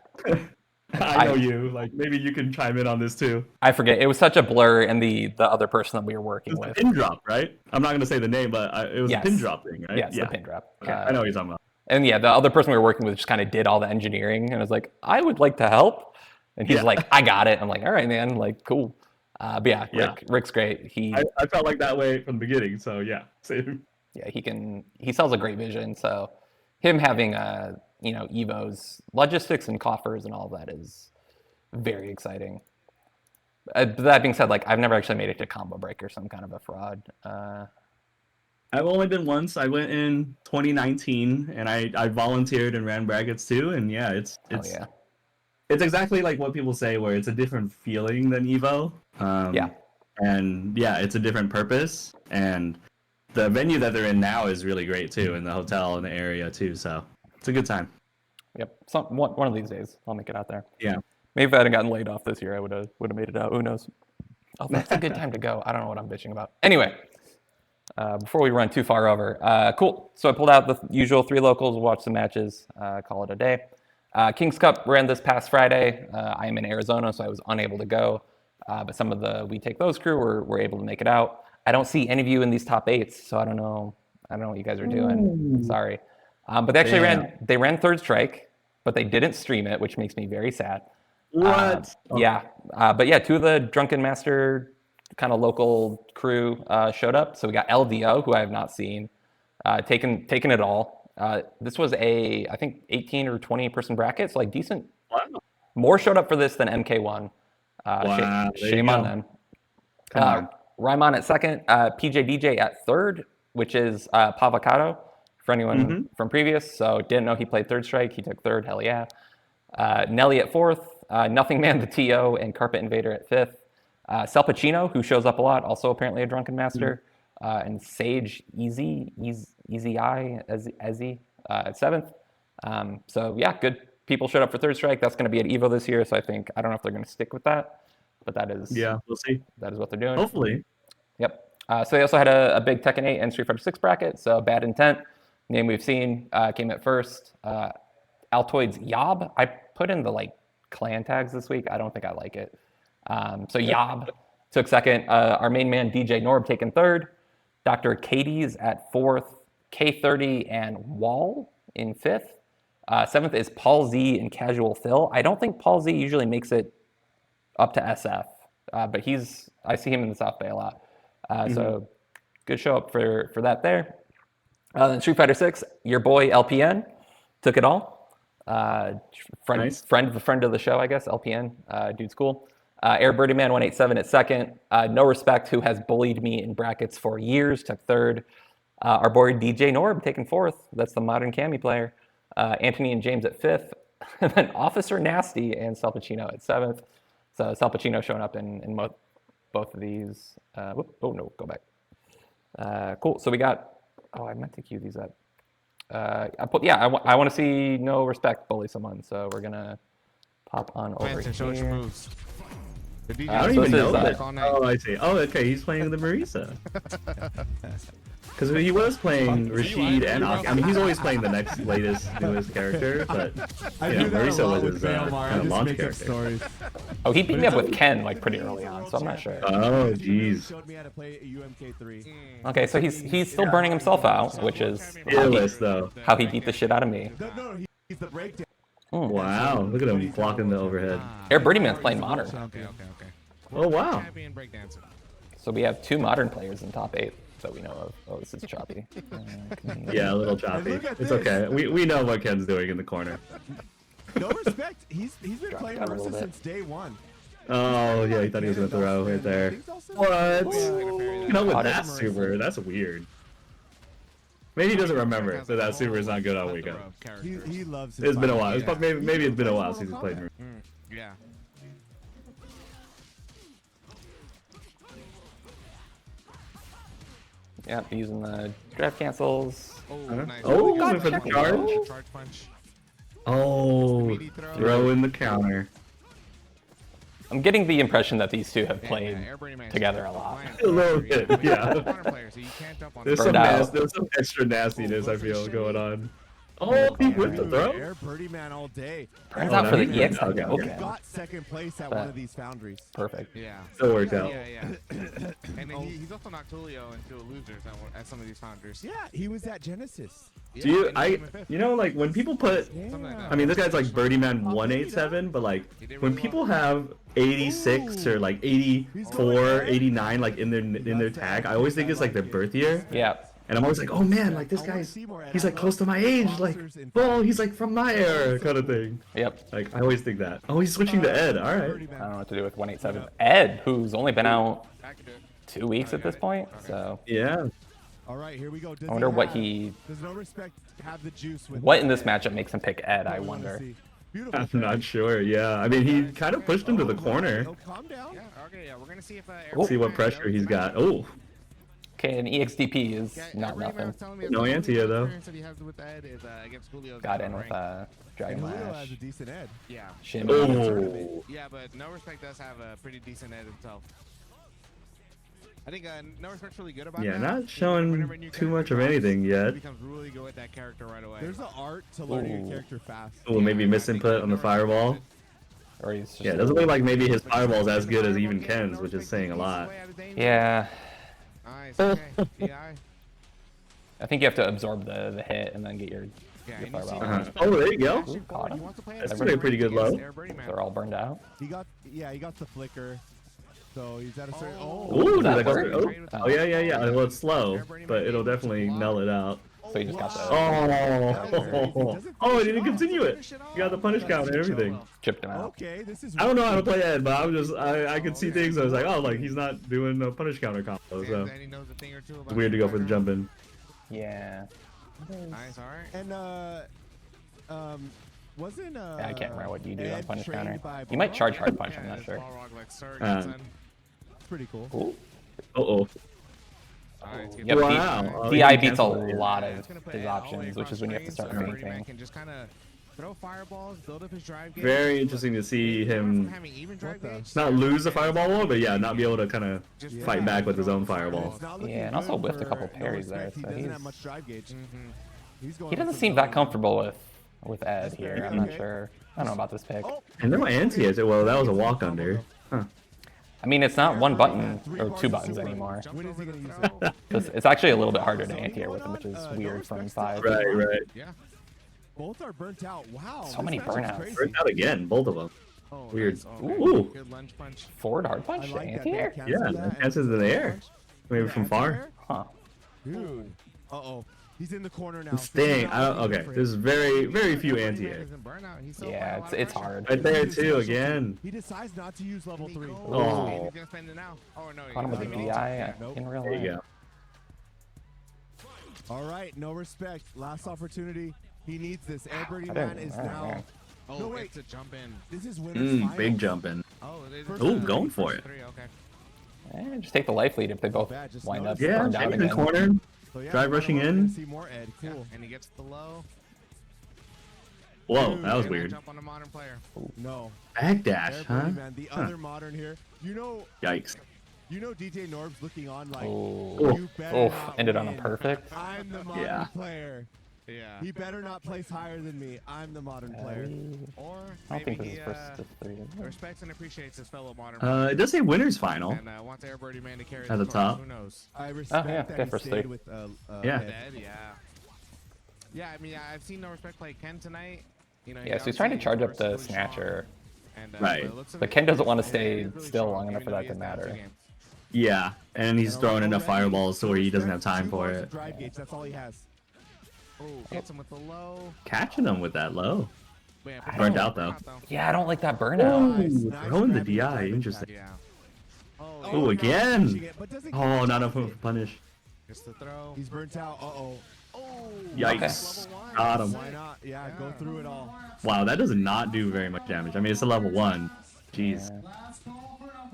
I know you. Like maybe you can chime in on this too. I forget. It was such a blur, and the other person that we were working It was with. the pin drop, right? I'm not gonna say the name, but it was Yes. a pin drop thing, right? Yes, yeah. the pin drop. Okay, I know what you're talking about. And yeah, the other person we were working with just kind of did all the engineering, and I was like, I would like to help, and he's Yeah. like, I got it. I'm like, all right, man, like cool. But yeah, Yeah. Rick's great. I felt like that way from the beginning, so yeah, same. Yeah, he sells a great vision. So him having Evo's logistics and coffers and all of that is very exciting. That being said, like I've never actually made it to combo breaker, so I'm kind of a fraud. I've only been once. I went in 2019, and I volunteered and ran brackets too. And yeah, it's exactly like what people say, where it's a different feeling than Evo. And yeah, it's a different purpose, and the venue that they're in now is really great too, and the hotel in the area too. So it's a good time. Yep. One of these days, I'll make it out there. Yeah. Maybe if I hadn't gotten laid off this year, I would have made it out. Who knows? Oh, that's a good time to go. I don't know what I'm bitching about. Anyway, before we run too far over, cool. So I pulled out the usual 3 locals, watched some matches, call it a day. Kings Cup ran this past Friday. I am in Arizona, so I was unable to go. But some of the We Take Those crew were able to make it out. I don't see any of you in these top 8s, so I don't know what you guys are doing. Sorry. But they actually ran Third Strike, but they didn't stream it, which makes me very sad. What? Yeah. But yeah, 2 of the Drunken Master kind of local crew showed up. So we got LDO, who I have not seen, taking it all. This was I think 18 or 20 person bracket, so like decent. Wow. More showed up for this than MK1. Wow, Shame on them. Come on. Raimon at second, PJ DJ at third, which is Pavocado for anyone from previous. So didn't know he played Third Strike. He took third. Hell yeah. Nelly at fourth, Nothing Man the TO, and Carpet Invader at fifth. Sal Pacino, who shows up a lot, also apparently a Drunken Master, and Sage Easy Eye Ezzy at seventh. So yeah, good people showed up for Third Strike. That's going to be at Evo this year, so I don't know if they're going to stick with that, but that is we'll see. That is what they're doing. Hopefully. Yep. So they also had a big Tekken 8 and Street Fighter 6 bracket. So Bad Intent, name we've seen, came at first. Altoids Yob, I put in the clan tags this week. I don't think I like it. So Yob took second. Our main man DJ Norb taking third. Dr. Katie's at fourth. K30 and Wall in fifth. Seventh is Paul Z and Casual Phil. I don't think Paul Z usually makes it up to SF, but I see him in the South Bay a lot. So good show up for that there. Then Street Fighter 6, your boy LPN took it all. Nice. Friend of the show, I guess. LPN, dude's cool. Air Birdie Man 187 at second. No Respect, who has bullied me in brackets for years, took third. Our boy DJ Norb taking fourth. That's the modern Cami player. Anthony and James at fifth. And then Officer Nasty and Sal Pacino at seventh. So Sal Pacino showing up in both of these. Oh no, go back. Cool. So we got. Oh, I meant to queue these up. I want to see No Respect bully someone. So we're gonna pop on over Clancy, show us your here. moves. The DJ I don't so even this know is, that. all night. Oh, I see. Oh, okay. He's playing the Marisa. Because he was playing Rashid and Aki. I mean, he's always playing the next newest character, but Marisa was his kind of launch character. Oh, he beat me up with Ken pretty early on, so I'm not sure. Oh, jeez. Showed me how to play a UMK3. Okay, so he's still burning himself out, which is Fearless, though. how he beat the shit out of me. No, he's the breakdown. Wow, look at him blocking the overhead. Air Birdie Man's playing modern. Okay. Oh, wow. Champion breakdancer. So we have 2 modern players in top 8 that we know of. Oh, this is choppy. Yeah, a little choppy. look at It's this. okay. We know what Ken's doing in the corner. No Respect. He's been playing down a little Marissa bit. since day one. Oh, yeah, he thought he was going to throw right there. What? You know, with that super, that's weird. Maybe he doesn't remember that super is not good on weekend. He loves his It's been a while. fighting. Maybe it's been a while since he's played. Yeah. Yeah, using the draft cancels. Oh, nice. Oh, Good for the punch. charge? Charge punch. Oh, Meaty throw. throw in the counter. I'm getting the impression that these two have Yeah, played Air Birdie Man together a is lot. flying A little player. bit, yeah. Corner player, so you can't dump on There's him. some Bird out. there's some extra nastiness I feel going on. Oh, he whipped the throw? Air Birdie Man all day. Turns Oh, out for the that'd be EX good. head. Okay. He Okay. got second place at That- one of these foundries. Perfect. Yeah. Still worked out. Yeah, yeah. And then he's also knocked Julio into a losers at some of these founders. Yeah, he was at Genesis. Yeah, Do you, and he came in fifth. you know, like when people put, Something like that. I mean, this guy's like Birdie Man 187, but like when people have 86 or like 84, 89 like in their tag, I always think it's like their birth year, Yeah. and I'm always like, oh man, like this guy's, he's like close to my age, like, oh, he's like from my era, kind of thing. Yep. Like I always think that. Oh, he's switching to Ed. All right. I don't know what to do with 187. Ed, who's only been out I could do it. 2 weeks at this point, so Yeah. All right, here we go. Does I wonder he what have- he, Does No Respect have the juice with what in this matchup makes him pick Ed, I Let's wonder. see. Beautiful. I'm not sure. Yeah. I mean, he kind of pushed him to the corner. Oh, calm down. Yeah, okay, yeah. We're gonna see if Oh. See what pressure he's got. Oh, Okay, an EXDP is not nothing. No Antia, though. That he has with Ed is against Julio's Got in with rank. Dragon And Julio Lash, has a decent Ed. Yeah. Shimmy. Oh. Yeah, but No Respect does have a pretty decent Ed himself. I think No Respect's really good about Yeah, that. not showing Whenever a new too much character of anything He yet. becomes really good with that character right away. There's an art to learning Ooh. a character fast. Oh, maybe misinput on the fireball. Or he's just Yeah, it doesn't look like maybe his fireball's as good as even Ken's, which is saying a lot. Yeah, Nice. Okay. DI. I think you have to absorb the hit and then get your Yeah, Your and you see fireball. No Uh-huh. Respect Oh, there you go. actually Caught he him. wants to play That's as pretty- pretty good against low. Air Birdie Man. They're all burned out. He got the flicker. So he's at a certain. Oh. Oh, Ooh, did that that go work? through? Oh, yeah, yeah, yeah. Well, it's slow, but it'll definitely null it out. So you just got the Oh, I didn't continue it. You got the punish count and everything. chipped him out. okay, this is. I don't know how to play Ed, but I could see things. I was like, oh, like he's not doing a punish counter combo, so And he knows a thing or two about it's weird to go for the jump in. Yeah. Nice, all right. And wasn't Yeah, I can't remember what you do on Ed punish trained counter. by You might Balrog? charge hard punch, I'm Yeah, not it's sure. Balrog like surrogate, son. It's pretty cool. Ooh. Uh-oh. Alright, Yep, Wow. Oh, DI he beats a canceled it. lot Yeah, of it's gonna put his Ed all the way options, which across is when you have to screen, start so Birdie Man thinking. can just kind of throw fireballs, build up his drive gauge. Very but interesting to see he went from him having even drive gauge not to lose the having fireball wall, but yeah, not be able to kind of just fight back with his own fireball. It's not looking Yeah, and also good whiffed a for couple No parries there, Respect. He so doesn't he's- have much drive gauge. Mhm. He's going He doesn't for seem some that low- comfortable with Ed here. I'm not Okay. sure. I don't know about this pick. Oh, And no anti is it? Well, that was a walk under. Huh. I mean, it's not one button or two buttons anymore. when is he gonna use Throw. it? 'Cause it's actually a little bit harder to anti-air with him, which is No weird from Respect's 5. still- Right, right. Yeah. Both are burnt out. Wow. So this many matchup's burnouts. crazy. Burnt out again, both of them. Oh, Weird. nice. Okay. Ooh. Good lunge punch. Forward hard I punch to like that. anti-air? They Yeah, canceled that and chances in the air. Maybe from far. Huh. Dude. Uh-oh. He's in the corner now. This thing, I don't, okay, there's very, very few Birdie Man anti-air. isn't burnout. He's still Yeah, applying a lot of it's pressure. hard. Right there too, again. He decides not to use level And he 3. goes. Oh. And he's gonna spend it now. Oh no. he Caught him with a doesn't. DI Nope. in real There you life. go. All right, No Respect. Last opportunity. He needs this. Air Birdie I Man didn't- is oh, now. man. Oh, No, wait. wait. To jump in. This is winner's final. Big jumping. Oh, it is. First Ooh, three. going for it. 3, okay. Just take the life lead if they both Bad, just wind up notice. Yeah, burned out in the again. corner. So, yeah, Drive we're rushing gonna in. See more Ed. Yeah, Cool. and he gets the low. Whoa, that was Good weird. Jump on the modern player. No. Backdash, Air huh? Birdie Man, the Huh. other modern here. Yikes. You know DJ Norb's looking on like, Oh, you better oh, not ended on a win. perfect. I'm the modern Yeah. player. Yeah. He better not place higher than me. I'm the modern player. Or I don't maybe think this he is first to 3. is it? respects and appreciates his fellow modern It does say winners final. and wants Air Birdie Man to carry At the torch. top. Who knows? I respect yeah, that okay, he first stayed three. with Yeah. Ed. Dead, yeah. Yeah, I mean, I've seen No Respect play Ken tonight. You know, Yeah, so he's trying to charge up the snatcher. And, Right. it looks But like Ken doesn't want to he's stay really still strong, long enough even for though that he to is down 2 matter. games. Yeah, and he's throwing enough fireballs to where he doesn't have time for it. Drive gauge, that's all he has. Oh, gets him with the low. Catching them with that low. Man, Burnt out, though. Yeah, I don't like that burnout. Ooh, Nice throwing the grab DI, and interesting. Yeah. Ooh, again. Catching it, but doesn't Oh, catch not it. enough of a punish. Just the throw. He's burnt out. Uh-oh. Yikes. Level 1. Got him. Why not? Yeah, go through it all. Wow, that does not do very much damage. I mean, it's a level 1. Jeez.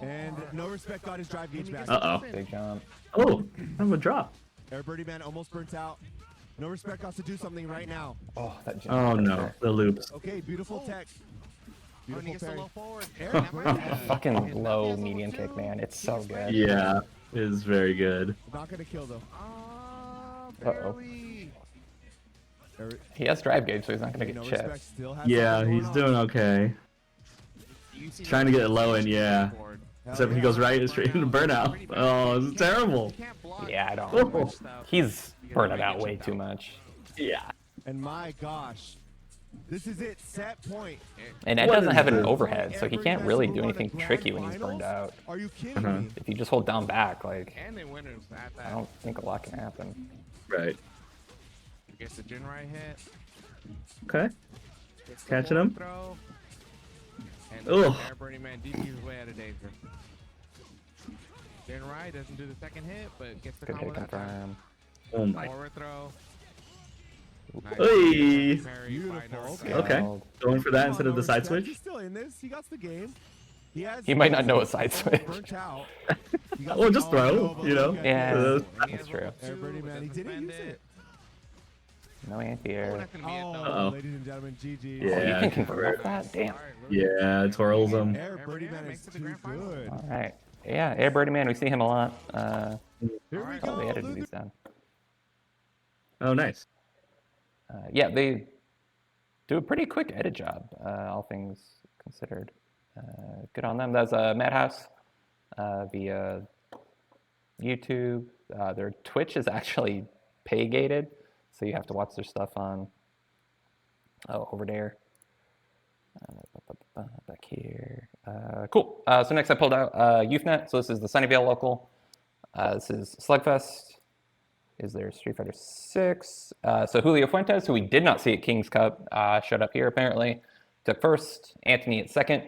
And No Respect got his drive gauge back. Uh-oh. Big jump. Oh, I'm a drop. Air Birdie Man almost burnt out. No Respect has to do something right now. Oh, that jump. Oh right no, there. the loops. Okay, beautiful tech. Oh, and he Beautiful gets the parry. low forward. Air That might be A a- fucking low medium kick, man. It's so good. Yeah, it is very good. Not gonna kill though. Ah, Uh-oh. barely. He has drive gauge, so he's not gonna get chipped. Yeah, he's doing okay. Trying to get it low and yeah. Except he goes right straight into burnout. Oh, this is terrible. Yeah, I don't. He's burning out way too much. Yeah. And my gosh, this is it. Set point. And Ed doesn't have an overhead, so he can't really do anything tricky when he's burned out. Are you kidding me? If you just hold down back, like, And they winners at that. I don't think a lot can happen. Right. Gets the Jin right hit. Okay. Gets the Catching forward him. throw, and Ugh. Air Birdie Man DP's his way out of danger. Jin right doesn't do the second hit, but gets the Good combo hit that time. confirm. Oh my. Forward throw. Hey. Parry by NorCal. Okay. Going for that instead of the side switch. He's still in this. He got the game. He might not know a side switch. Burnt out. Well, just throw, you know. Yeah, He that's has true. level Air two, Birdie but Man, he doesn't didn't use spend it. No Oh, anti-air. that's gonna be it Oh, though. Uh-oh. ladies and gentlemen, GG. Oh, you Yeah. can convert off that? Damn. Yeah, it twirls him. Air Birdie Man makes is it to too grand final. good. All right. Yeah, Air Birdie Man, we see him a lot. Here we Alright. Oh, they go. edited these down. Oh, nice. Yeah, they do a pretty quick edit job, all things considered. Good on them. That's Madhouse via YouTube. Their Twitch is actually pay gated, so you have to watch their stuff on over there. Back here. Cool. So next I pulled out YouthNet. So this is the Sunnyvale local. This is Slugfest. Is there Street Fighter 6? So Julio Fuentes, who we did not see at King's Cup, showed up here apparently. Took first. Anthony at second.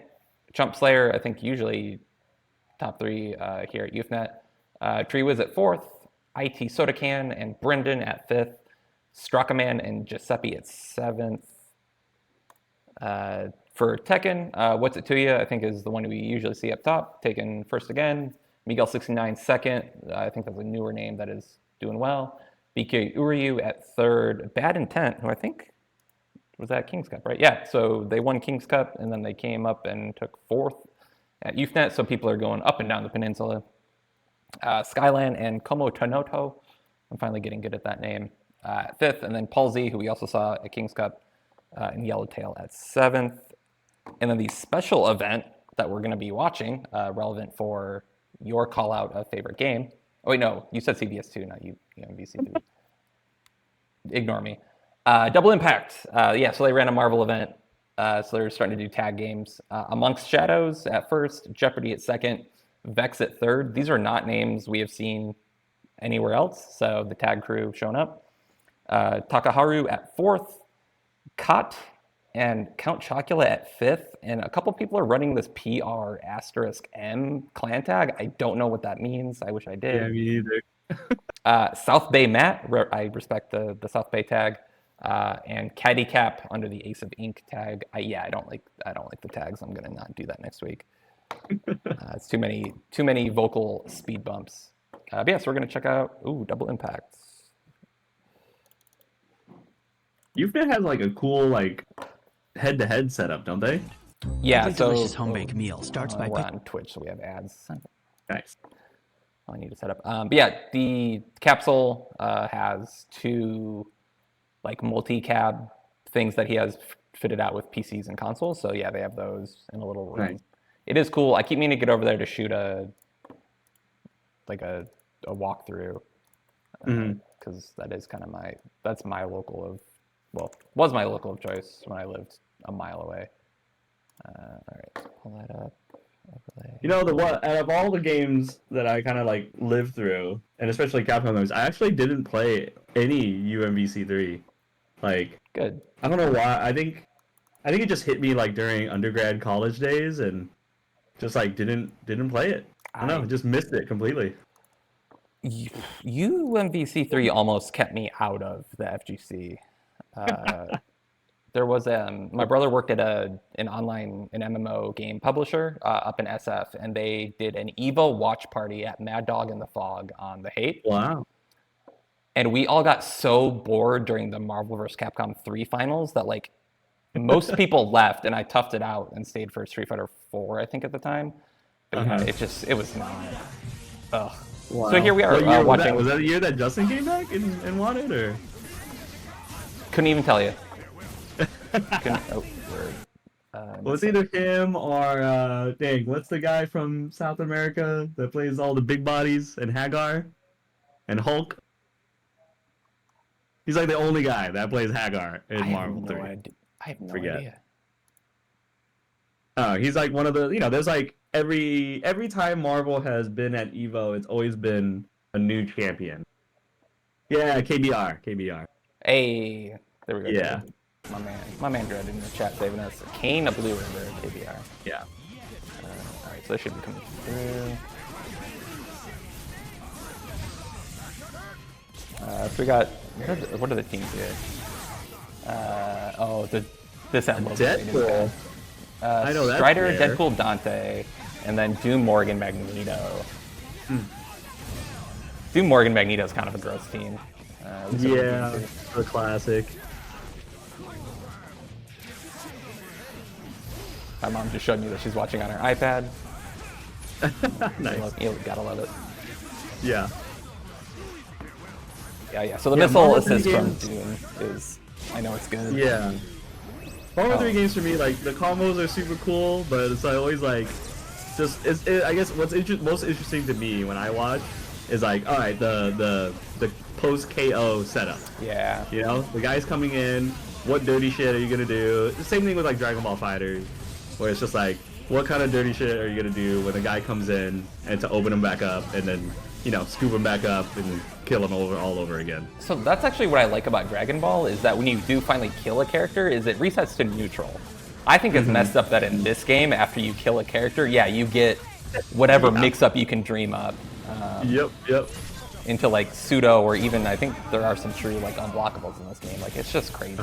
Chump Slayer, I think usually top three here at YouthNet. Tree Wiz at fourth. IT Soda Can and Brendan at fifth. Strakaman and Giuseppe at seventh. For Tekken, What's It To You, I think is the one we usually see up top, taken first again. Miguel69 second, I think that's a newer name that is doing well. BK Uryu at third. Bad Intent, who I think was at King's Cup, right? Yeah, so they won King's Cup, and then they came up and took fourth at YouthNet, so people are going up and down the peninsula. Skyland and Como Tanoto, I'm finally getting good at that name, at fifth, and then Paul Z, who we also saw at King's Cup, and Yellowtail at seventh. And then the special event that we're going to be watching, relevant for your call out of favorite game. Oh, wait, no, you said CBS2, not UMVC3. Ignore me. Double Impact. Yeah, so they ran a Marvel event. So they're starting to do tag games. Amongst Shadows at first, Jeopardy at second, Vex at third. These are not names we have seen anywhere else, so the tag crew showing up. Takaharu at fourth, Kot and Count Chocula at fifth, and a couple people are running this PR*M clan tag. I don't know what that means. I wish I did. Yeah, me either. South Bay Matt, I respect the South Bay tag, and Caddy Cap under the Ace of Ink tag. I don't like the tags. I'm gonna not do that next week. It's too many vocal speed bumps. But yeah, so we're gonna check out Double Impact. YouthNet has like a cool like head-to-head setup, don't they? Yeah, Every so delicious home-baked meal starts by we're on Twitch, so we have ads. Nice. I need to set up. But yeah, the capsule has two like multi-cab things that he has fitted out with PCs and consoles. So yeah, they have those in a little room. Nice. It is cool. I keep meaning to get over there to shoot a walkthrough because that is kind of my local of, well, was my local of choice when I lived a mile away. All right, pull that up. Overlay. You know, out of all the games that I kind of like lived through, and especially Capcom games, I actually didn't play any UMVC3. Like, Good. I don't know why. I think it just hit me like during undergrad college days, and just like didn't play it. I don't know, just missed it completely. UMVC3 almost kept me out of the FGC. There was my brother worked at an MMO game publisher up in SF, and they did an EVO watch party at Mad Dog in the Fog on the Hate. Wow. And we all got so bored during the Marvel vs. Capcom 3 finals that like most people left, and I toughed it out and stayed for Street Fighter 4, I think at the time. It was not. Ugh. Wow. So here we are What year watching. Was that the year that Justin came back and won it, or? Couldn't even tell you. Couldn't, oh, word. Well, it's either him or dang, what's the guy from South America that plays all the big bodies and Hagar and Hulk? He's like the only guy that plays Hagar in Marvel 3. I have no Forget. idea. He's like one of the, there's like every time Marvel has been at Evo, it's always been a new champion. Yeah, KBR. Hey, there we go. Yeah. My man Dread in the chat saving us. Kane, a blue river, KBR. Yeah. Alright, so they should be coming through. So we got, what are the teams here? This emblem. Deadpool. I know that's Strider, rare. Deadpool, Dante, and then Doom, Morgan, Magneto. Doom, Morgan, Magneto is kind of a gross team. Yeah, the classic. My mom just showed me that she's watching on her iPad. Nice. You gotta love it. Yeah. Yeah. So the Yeah, missile Marvel 3 assist from games- Doom is, I know it's good. Yeah. Marvel Oh. 3 games for me, like, the combos are super cool, but it's always like, I guess what's most interesting to me when I watch is like, all right, the post KO setup. Yeah. You know, the guy's coming in. What dirty shit are you gonna do? The same thing with like Dragon Ball Fighters, where it's just like, what kind of dirty shit are you gonna do when a guy comes in and to open him back up and then scoop him back up and kill him all over again. So that's actually what I like about Dragon Ball is that when you do finally kill a character, is it resets to neutral. I think it's messed up that in this game, after you kill a character, yeah, you get whatever mix-up you can dream up. Yep. Into like pseudo, or even I think there are some true like unblockables in this game. Like it's just crazy.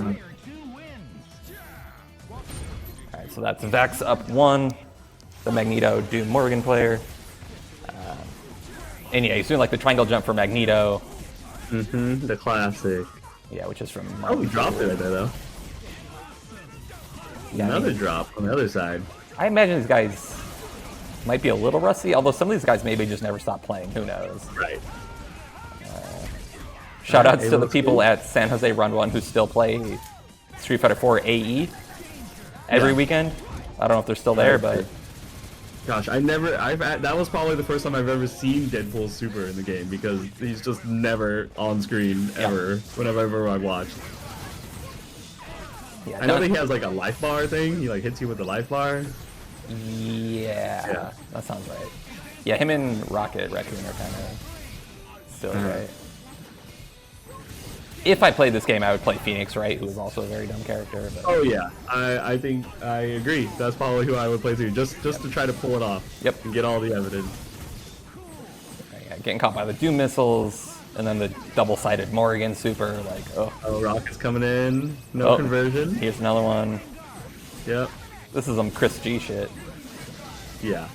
Alright, so that's Vex up 1, the Magneto Doom Morgan player. And yeah, he's doing like the triangle jump for Magneto. The classic. Yeah, which is from Oh, we dropped it right there though. Yeah, Another drop on the other side. I imagine these guys might be a little rusty, although some of these guys maybe just never stop playing. Who knows? Right. Shoutouts Hey, to the looks people good. at San Jose Run 1 who still play Street Fighter 4 AE every weekend. I don't know if they're still there, but Gosh, that was probably the first time I've ever seen Deadpool Super in the game because he's just never on screen ever whenever I watched. yeah, I know that he has like a life bar thing. He like hits you with the life bar. yeah, that sounds right. Yeah, him and Rocket Raccoon are kind of still right. If I played this game, I would play Phoenix Wright, who is also a very dumb character. But Oh yeah, I think I agree. That's probably who I would play too, just to try to pull it off. Yep. And get all the evidence. yeah, getting caught by the Doom missiles, and then the double-sided Morrigan super, like, oh. Oh, Rocket's coming in. No Oh, conversion. Here's another one. Yep. This is some Chris G shit. Yeah.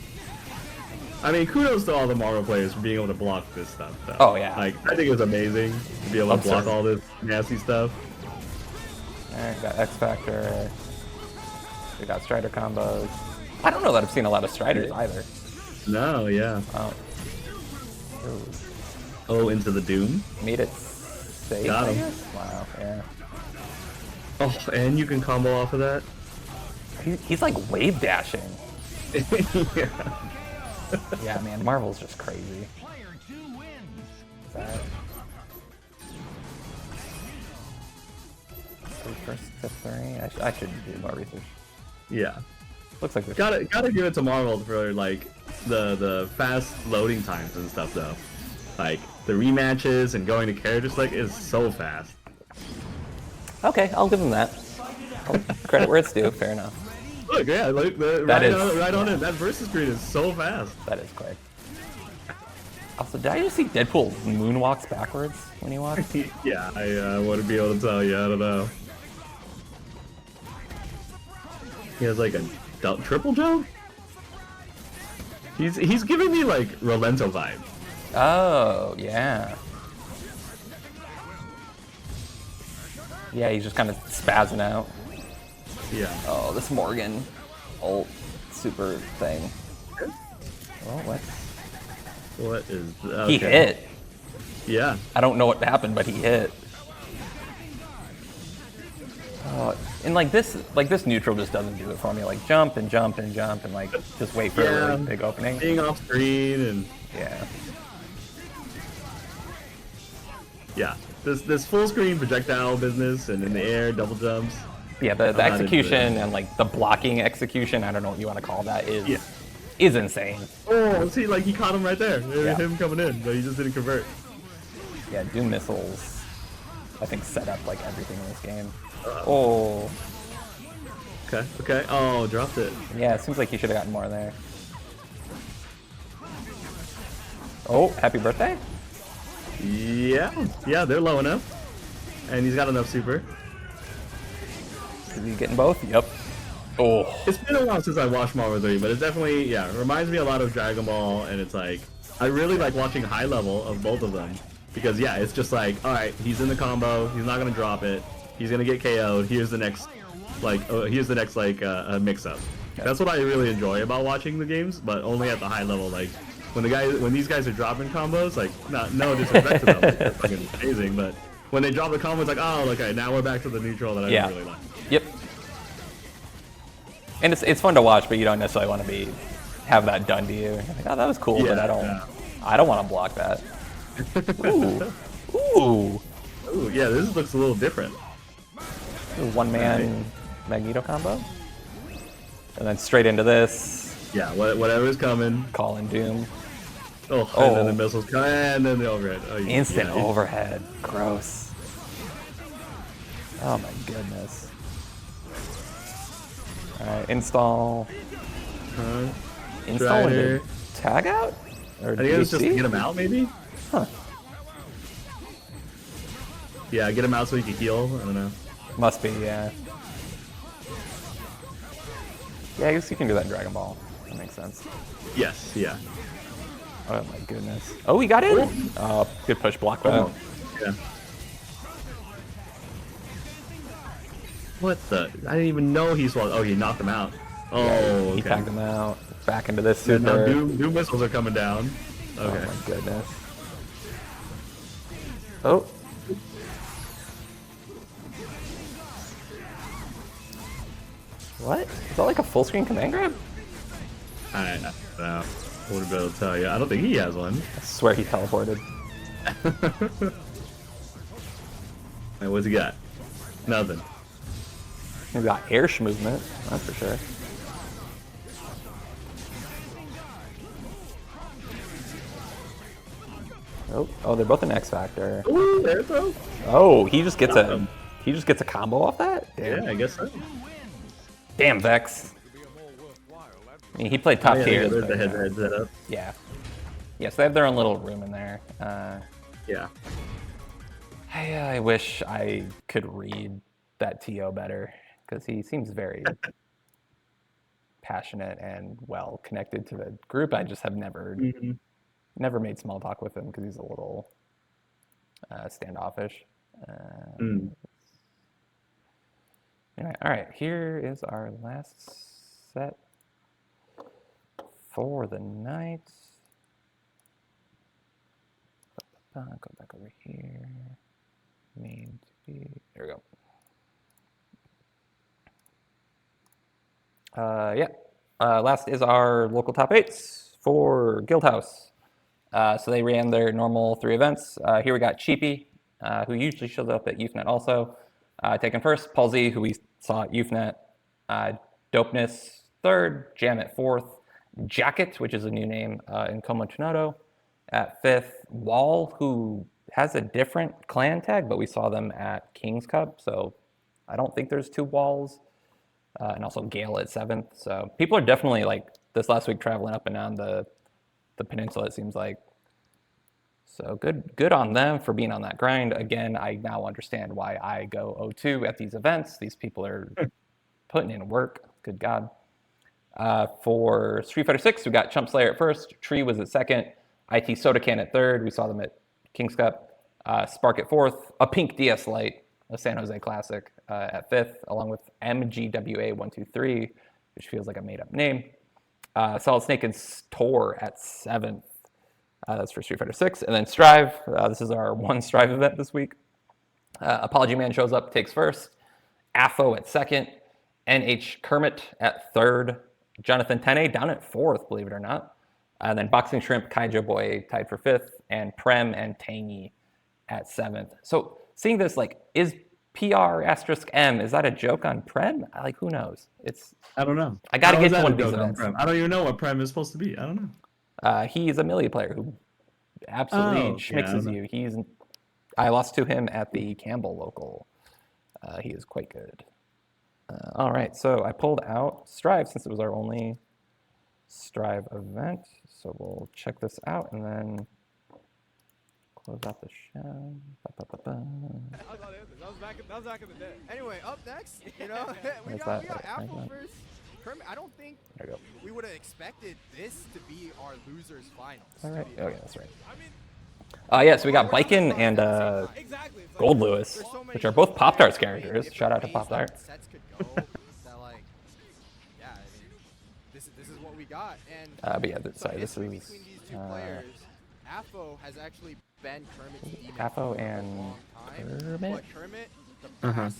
I mean, kudos to all the Marvel players for being able to block this stuff, though. Oh, yeah. Like, I think it's amazing to be able to block Absurd. all this nasty stuff. Alright, got X Factor. We got Strider combos. I don't know that I've seen a lot of Striders either. No, yeah. Oh. Ooh, Oh, into the Doom. made it safe, Got I him. guess? Wow, yeah. Oh, and you can combo off of that. He's like wave dashing. Yeah. Yeah, man, Marvel's just crazy. That... First to 3? I should do more research. Yeah. Looks like there's Gotta give it to Marvel for like the fast loading times and stuff though. Like the rematches and going to character select is so fast. Okay, I'll give him that. Credit where it's due, fair enough. Look, yeah, like That is- right on yeah. it. That versus screen is so fast. That is quick. Also, did I just see Deadpool moonwalks backwards when he walks? Yeah, I wouldn't be able to tell you. I don't know. He has like a triple jump. He's giving me like Rolento vibe. Oh, yeah. Yeah, he's just kind of spazzing out. Yeah. Oh, this Morgan ult super thing. Oh, what? What is? He hit. Yeah. I don't know what happened, but he hit. And like this neutral just doesn't do it for me. Like jump and jump and jump and like just wait for a really big opening. Being off screen and Yeah. yeah, this full screen projectile business and in the air double jumps. Yeah, the not into execution it. and like the blocking execution, I don't know what you want to call that, Yeah. is insane. Oh, see, like he caught him right there. Yeah. Him coming in, but he just didn't convert. Yeah, Doom missiles, I think, set up like everything in this game. Oh, Okay, okay. Oh, dropped it. yeah, it seems like he should have gotten more there. Oh, happy birthday! Yeah, yeah, they're low enough, and he's got enough super. Is he getting both? Yep. Oh, It's been a while since I watched Marvel 3, but it's definitely, yeah, it reminds me a lot of Dragon Ball, and it's like, I really like watching high level of both of them, because yeah, it's just like, alright, he's in the combo, he's not gonna drop it, he's gonna get KO'd, here's the next, mix-up. That's what I really enjoy about watching the games, but only at the high level, like, when these guys are dropping combos, like, no disrespect to them, like, they're fucking amazing, but when they drop the combo, it's like, oh, okay, now we're back to the neutral that I Yeah. really like. yep. And it's fun to watch, but you don't necessarily want to have that done to you. You're like, oh, that was cool, but Yeah, I don't want to block that. Ooh, ooh. Ooh, yeah, this looks a little different. One man Magneto combo, and then straight into this. Yeah, whatever's coming. Call in Doom. Oh, Oh. and then the missiles come, and then the overhead. Oh, Instant yeah. overhead. Gross. Oh my goodness. Alright, install. Install Strider. into tag out? Or I think it was just to DC? get him out, maybe? Huh. Yeah, get him out so he can heal. I don't know. Must be, yeah. Yeah, I guess you can do that in Dragon Ball. That makes sense. Yes, yeah. Oh my goodness. Oh, he got in! Oh, good push block that. Oh, yeah. What the? I didn't even know he swallowed. Oh, he knocked him out. Oh, He okay. tagged him out. Back into this And now super. Doom missiles are coming down. Okay. Oh my goodness. Oh. What? Is that like a full screen command grab? I don't know. I wouldn't be able to tell you. I don't think he has one. I swear he teleported. Hey, what's he got? Nothing. He got airsh movement, that's for sure. Oh, they're both an X Factor. Ooh, there throw. Oh, he just gets Got a him. combo off that? Damn. Yeah, I guess so. Damn, Vex. I mean, he played top Yeah, tier. there's but, the head-to-head setup. Yeah. Yeah, so they have their own little room in there. Yeah. I wish I could read that TO better, because he seems very passionate and well connected to the group. I just have never made small talk with him because he's a little standoffish. Anyway, all right, here is our last set for the night. Go back over here. Main to be. There we go. Yeah. Last is our local top 8s for Guildhouse. So they ran their normal 3 events. Here we got Cheapy, who usually shows up at UFNet also. Taken first, Paul Z, who we saw at UFNet. Dopeness third, Jam at fourth. Jacket, which is a new name in Como Tenodo, at fifth. Wall, who has a different clan tag, but we saw them at King's Cup, so I don't think there's 2 Walls. And also Gale at 7th. So people are definitely, like, this last week traveling up and down the peninsula, it seems like. So good on them for being on that grind. Again, I now understand why I go 0-2 at these events. These people are putting in work. Good God. For Street Fighter 6, we got Chump Slayer at first. Tree was at second. IT Soda Can at third. We saw them at King's Cup. Spark at fourth. A Pink DS Lite, a San Jose Classic, at fifth, along with MGWA123, which feels like a made-up name. Solid Snake and Tor at seventh. That's for Street Fighter 6. And then Strive. This is our one Strive event this week. Apology Man shows up, takes first. Affo at second, NH Kermit at third, Jonathan Tene down at fourth, believe it or not. And then Boxing Shrimp, Kaijo Boy tied for fifth, and Prem and Tangy at seventh. So seeing this, like, is PR asterisk M, is that a joke on Prem? Like, who knows? I don't know. I gotta How get is to that one a of these joke on events. Prem? I don't even know what Prem is supposed to be. I don't know. He's a melee player who absolutely Oh, yeah, I schmixes know. you. I lost to him at the Campbell local. He is quite good. All right, so I pulled out Strive since it was our only Strive event. So we'll check this out and then close out the show. Ba-ba-ba-ba. That was back in the day. Anyway, up next, we Where's got that? Apple Right, versus Kermit. I don't think There we go. we would have expected this to be our losers finals. All right. to be Oh, yeah, that's right. Yeah, so we got Biken and Gold Lewis, There's so many which are both Pop Tarts different characters. Shout out to ways Pop Tart. that Sets could go. that like, yeah, I mean, this is what we got. And But yeah, so sorry, this history is between these two players. Affo has actually been Kermit's demon Affo for a and long time, Kermit? but Kermit, the past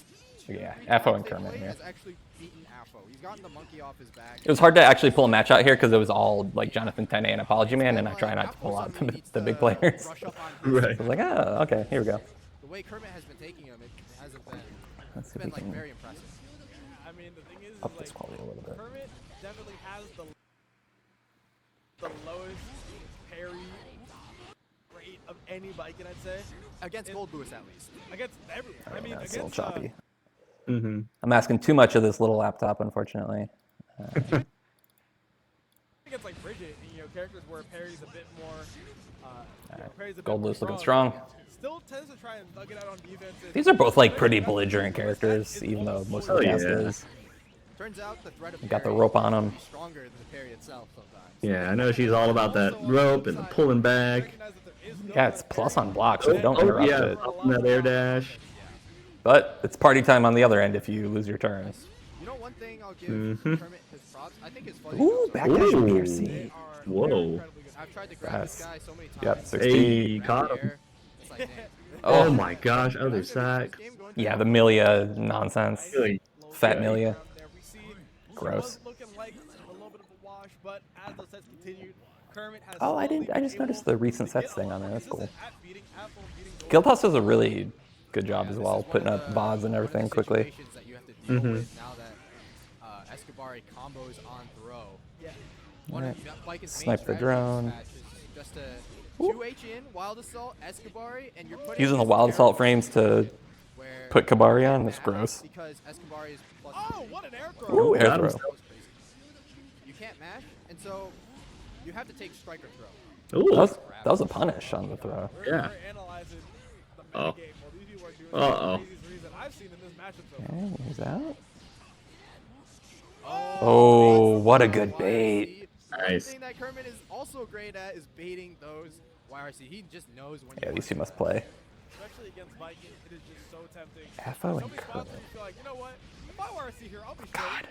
Yeah, three Affo times and they Kermit, played, yeah. has actually beaten Affo. He's gotten the monkey off his back. It was hard to actually pull a match out here because it was all like Jonathan Tene and Apology Man, and I try not to pull out the big players. Brush up on his Right. I was like, oh, okay, here we go. The way Kermit has been taking him, it hasn't been. Let's It's see if we been like can very impressive. I mean, the thing is up like, this quality a little bit. Kermit definitely has the lowest parry rate of any Viking, I'd say. Against Gold Lewis, at least. Against everyone. I mean, Yeah, it's a little against choppy. Mm-hmm. I'm asking too much of this little laptop, unfortunately. against like Bridget, and, characters where parry's a bit more. Parry's a bit Gold more Loose looking strong. Still tends to try and thug it out on defense. These are both like pretty belligerent characters, even though most of the Oh, cast yeah. is. Turns out the threat of Got the parry rope on is him. stronger than the parry itself sometimes. Yeah, I know she's all about that rope and the pulling back. Recognize that there is no Yeah, it's plus on block, so don't interrupt yeah, it. up in that air dash. But it's party time on the other end if you lose your turns. You know, one thing I'll give Mhm. Kermit his props. I think his fuzzy Ooh, jumps back are- dash from Ooh. PRC. Whoa. I've tried to grab this That's- guy so many times. Yep, He's 60. Hey, caught him. there. It's like, dang. Oh my gosh, other sack. Yeah, the Milia nonsense. Really? Fat Milia. We see Gross. It was looking like a little bit of a wash, but as those sets continued, Kermit has Oh, I slowly just been noticed able the recent to sets get thing a on there. lot That's cool. consistent at beating Apple and beating Gold. Guildhouse does a really good job as well, putting up VODs and everything quickly. Situations that you have to deal Mhm. with now that Escobari combos on throw. Yeah. One Alright. of that Vikings' main Snipe the strategy drone. in this match is just a 2H in, Wild Assault, Escobari, and you're putting Using the these Wild Assault arrows frames to where put Kabari you on, can't that's match gross. Because Escobari is plus Oh, 3. what an air throw! Ooh, air Got him. throw. That was crazy. You can't mash, and so you have to take striker throw. Ooh. That was a punish on the throw. Yeah. We're analyzing the Oh. metagame. Well, these people are doing Uh-oh. the craziest reason I've seen in this matchup so far. Okay, he's out. Oh, what a good bait. One Nice. thing that Kermit is also great at is baiting those YRC. He just knows when Yeah, you these two want must play. Especially against Viking, it is just so tempting. Affo So and many spots Kermit. where you feel like, you know what? If I were to see here, I'll be God, straight.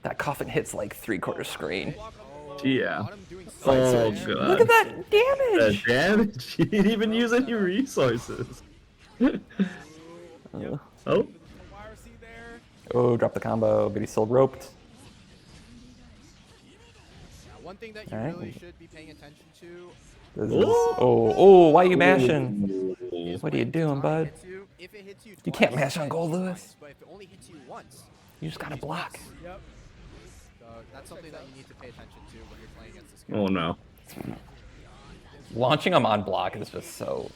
that coffin hits like 3/4 screen. Block on the to. Yeah. Got him doing Oh, something God. there. Look at that The damage! damage. He didn't even use any resources. Oh. YRC there. Oh, drop the combo, but he's still roped. Now, one thing that you Alright. really should be paying attention to This is, Ooh. oh, why are you mashing? is What are you when doing, Tommy bud? hits you. If it hits you You can't twice, mash on then Gold it's Lewis. nice, but if it only hits you once, You just gotta block. Yep. that's something that you need to pay attention to when you're playing against this Oh character. no. Launching him on block is just so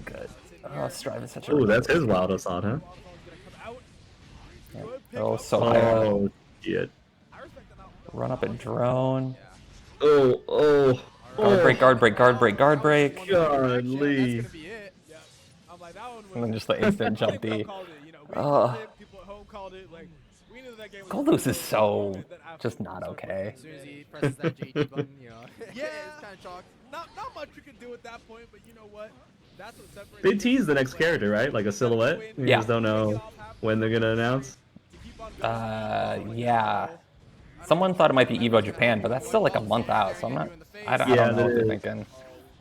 good. Oh, Strive is such a. Oh, that's his wild assault, huh? Phone's gonna come out. Yeah. Good pick Oh, up. so high up. Oh, shit. I respect that. Run up and drone. Oh, oh. Guard break, guard break, guard break, guard break. That's Godly. gonna be it. Yeah. I'm like, that one was. And then just the instant I jump think we all D. called it, you know, we Ugh. called it, people at home called it. Like, we knew that game was. Gold Loose is so That after just not so okay. As soon as he presses that JD button, you know, Yeah. it's kind of chalk. Not much you can do at that point, but you know what? That's what separates. They tease the next character, right? Like a silhouette. You Yeah. just don't know when they're gonna announce. Yeah. Someone thought it might be Evo Japan, but that's still like a month out, so I'm not. I don't Yeah, know that what they're is. thinking.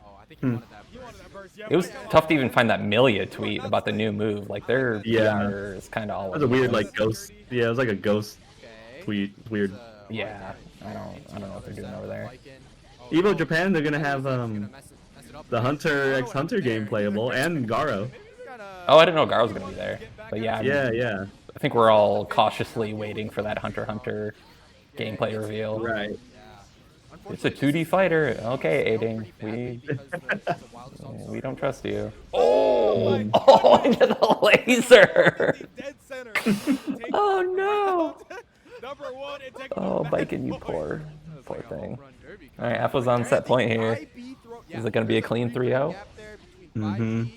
Oh, I think he wanted that He burst. wanted that burst. Yeah, It was but- tough to even find that Milia tweet about the new move. Like their Yeah. PR is kind of all That was a over the weird place. like ghost. Yeah, it was like a ghost Okay. tweet. Weird. There's a lot of Yeah, damage I don't know what they're doing over there. Evo Japan, they're gonna have mess it up. the Hunter x Hunter game playable and Garo. Oh, I didn't know Gar was gonna be there. But yeah, Yeah. I think we're all cautiously waiting for that Hunter x Hunter gameplay reveal. Right. It's a 2D fighter. Okay, Aiding. We don't trust you. Oh, into the laser. Dead center. Oh no. Number one, and take Oh, the Biken, you match poor point. thing. All right, Alpha's on set point here. Is it gonna be a clean 3-0? Mhm.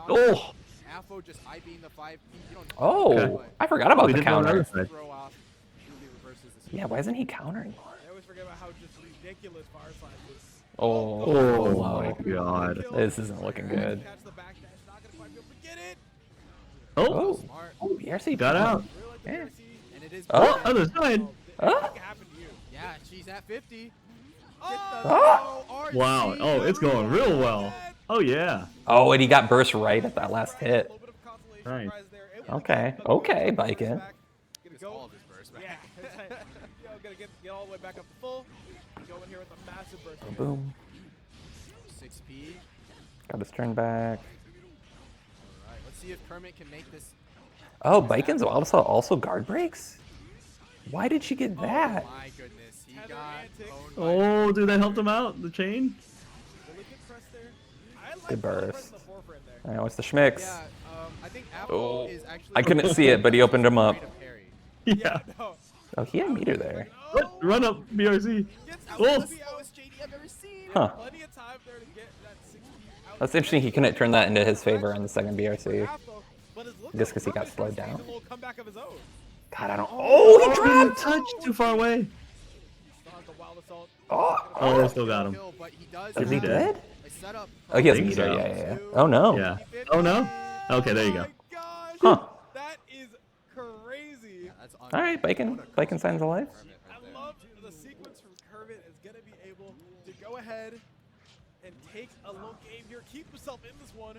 Oh. Oh. Just IBing the 5P. You don't Oh, Okay. I forgot about We the didn't know counter. that was throw off. Truly reverses the Yeah, why isn't he countering more? I always forget about how just ridiculous Fire Slide is. Oh, Oh my god. This isn't looking good. Catch the backdash, not gonna quite be able to get it. Oh. smart. Oh, BRC Got out. Really like the Yeah. BRC. And it is. Oh. Other side. Oh. What can happen to you? Yeah, she's at 50. Oh. Wow. Oh, it's going real well. Oh yeah. Oh, and he got burst right at that last hit. A little bit of consolation Nice. prize there. Able to Okay, get the okay, burst Biken. back. Gonna All go. of his burst back. Yeah. Gonna get all the way back up to full. Go in here with a massive burst. again. Boom. 6P. Got his turn back. Alright, let's see if Kermit can make this. Oh, Biken's also guard breaks? Why did she get that? Oh my goodness. He Tether got antics. owned by Oh, dude, that helped him out. The chain. Really good press there. I like Good the press burst. in the forefront there. All right, what's the schmicks? Yeah, I think Apple Oh, is actually. I couldn't see it, but he opened him up. afraid of parry. Yeah. No. Oh, he had meter there. What? Run up, BRC. Gets Oh. out of the Slowest JD I've ever seen. Huh. Plenty of time there to get that 60 out. That's interesting. He couldn't turn that into his favor on the second BRC. But his look Just at 'cause he got Kermit slowed needs a down. little comeback of his own. God, I don't. Oh, he dropped. Touch too far away. Still has the wild assault. Oh, still got him. Kill, but he does Is he have dead? a setup. Oh, he has think meter. so. Yeah. Oh no. Yeah. Oh no. Okay, there you go. Oh my gosh. Huh. That is crazy. That's All right, Biken signs alive. I love the sequence from Kermit is going to be able to go ahead and take a low game here, keep himself in this one.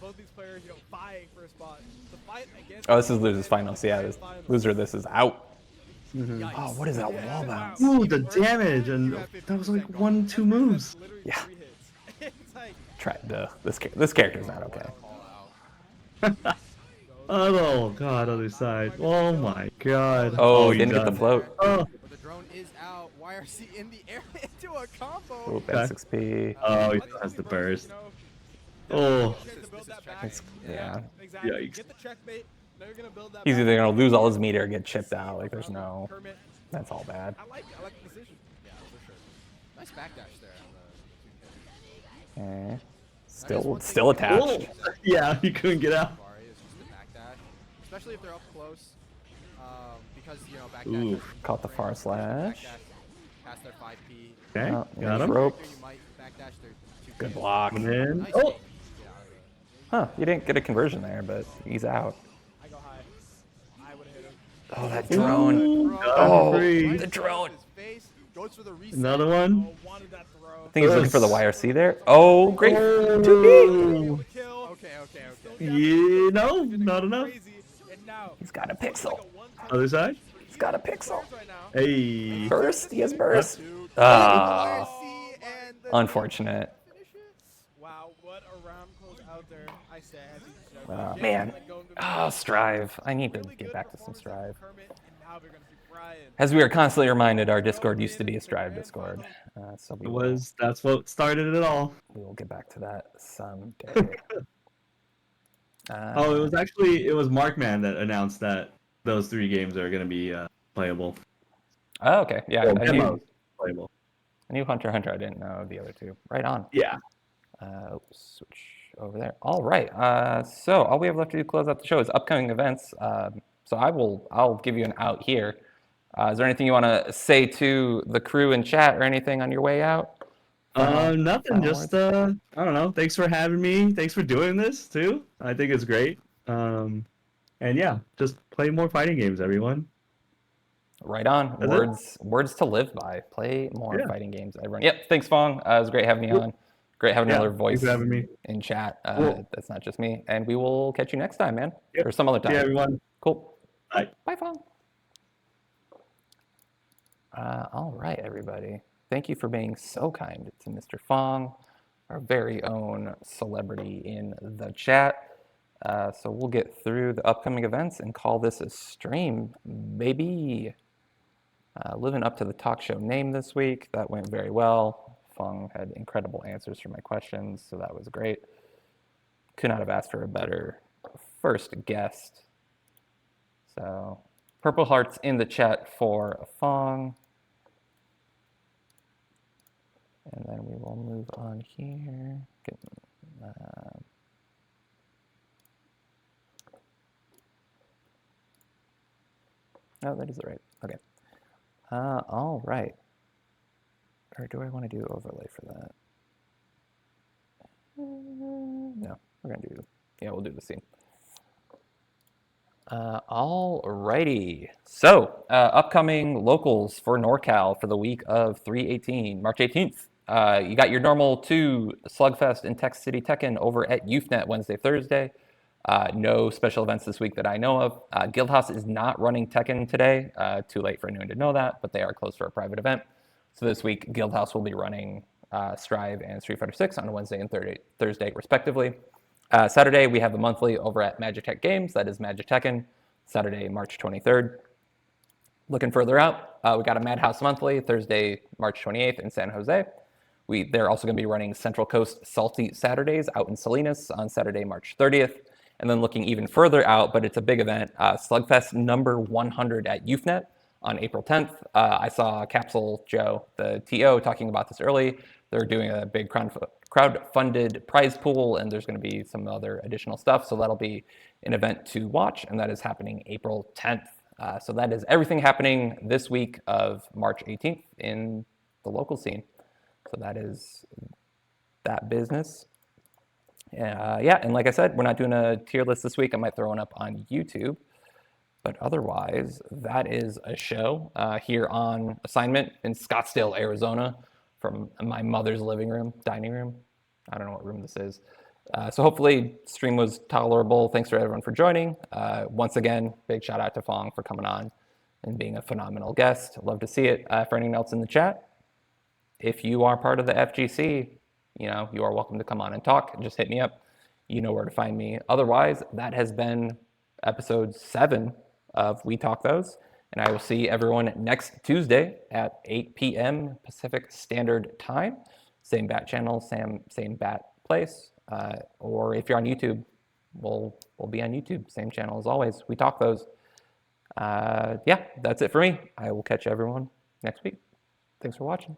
Both these players, vying for a spot. The fight against. Oh, this is losers finals. Yeah, this loser. This is out. Oh, what is that wall bounce? Ooh, the damage, and that was like 1-2 moves. Yeah. 3 hits. It's like, This character's not okay. Oh god, other side. Oh my god. Oh, he he's didn't get the done. float. Oh, But the drone is out. YRC in the air into a combo. Oh, bad 6P. oh, he still has the burst. Oh, to build that back. It's, yeah. Exactly. Yikes. Get the checkmate. Now you're going to build that He's back. either gonna lose all his meter or get chipped out. Like there's no. Kermit. That's all bad. I like the decision. Yeah, for sure. Nice backdash there on the 2K. Still attached. oh. Yeah, he couldn't get out. Bari is just the backdash. Especially if they're up close. Because, backdash. Oof. Caught the far slash. Past their 5P. Okay, Oh, got him. ropes. You might backdash their 2K. Good block. And then, Nice oh, game. Huh? You didn't get a conversion there, but he's out. I go high. I would have hit him. Oh, that drone. ooh, got him Oh, free. the drone. His face, goes for the reset. Another one. Oh, wanted that throw. I think he's looking for the YRC there. Oh, great. 2B. Able to kill. Okay. Yeah, no, not enough. Crazy. And now, He's got a pixel. Other side. He's got a pixel. right now. Hey. Burst. He has burst. YRC Ah, and the unfortunate. Wow, what a round close out there. I say, as he showed. Man. Strive. I need to Really get good back to some performance Strive. from Kermit, and now they're gonna see Brian. As we are constantly reminded, our Discord used to be a Strive Discord. So It was. That's what started it all. we will get back to that someday. Oh, it was Markman that announced that those 3 games are going to be playable. Oh, okay. Yeah, Well, I demos playable. knew Hunter x Hunter. I didn't know the other two. Right on. Yeah. Switch over there. All right. So all we have left to do to close out the show is upcoming events. So I'll give you an out here. Is there anything you want to say to the crew in chat or anything on your way out? Nothing. final Just I don't know. Thanks for having me. Thanks for doing this too. I think it's great. And yeah, just play more fighting games, everyone. Right on. That's it. Words to live by. Play more Yeah. fighting games, everyone. Yep. Thanks, Fong. It was great having you on. Great having Yeah, another thanks voice for having me. in chat. Cool. That's not just me. And we will catch you next time, man. Yep. Or some other See time. you, everyone. Cool. Bye. Bye, Fong. All right, everybody. Thank you for being so kind to Mr. Fong, our very own celebrity in the chat. So we'll get through the upcoming events and call this a stream, baby. Living up to the talk show name this week. That went very well. Fong had incredible answers for my questions, so that was great. Could not have asked for a better first guest. So, purple hearts in the chat for Fong. And then we will move on here. Oh, that is right. Okay. All right. Or do I want to do overlay for that? No, we're going to do, yeah, we'll do the scene. All righty. So, upcoming locals for NorCal for the week of 3/18, March 18th. You got your normal 2 Slugfest in Tech City Tekken over at YouthNet Wednesday, Thursday. No special events this week that I know of. Guildhouse is not running Tekken today. Too late for anyone to know that, but they are closed for a private event. So this week, Guildhouse will be running Strive and Street Fighter 6 on Wednesday and Thursday, respectively. Saturday, we have a monthly over at Magitech Games. That is Magic Tekken, Saturday, March 23rd. Looking further out, we got a Madhouse monthly, Thursday, March 28th in San Jose. They're also going to be running Central Coast Salty Saturdays out in Salinas on Saturday, March 30th. And then looking even further out, but it's a big event, Slugfest number 100 at YouthNet on April 10th. I saw Capsule Joe, the TO, talking about this early. They're doing a big crowd-funded prize pool, and there's going to be some other additional stuff. So that'll be an event to watch, and that is happening April 10th. So that is everything happening this week of March 18th in the local scene. So that is that business. Yeah, and like I said, we're not doing a tier list this week. I might throw one up on YouTube. But otherwise, that is a show here on assignment in Scottsdale, Arizona, from my mother's living room, dining room. I don't know what room this is. So hopefully stream was tolerable. Thanks for everyone for joining. Once again, big shout out to Phong for coming on and being a phenomenal guest. Love to see it. For anyone else in the chat, if you are part of the FGC, you are welcome to come on and talk. Just hit me up. You know where to find me. Otherwise, that has been episode 7 of We Talk Those. And I will see everyone next Tuesday at 8 p.m. Pacific Standard Time. Same bat channel, same bat place. Or if you're on YouTube, we'll be on YouTube. Same channel as always. We Talk Those. Yeah, that's it for me. I will catch everyone next week. Thanks for watching.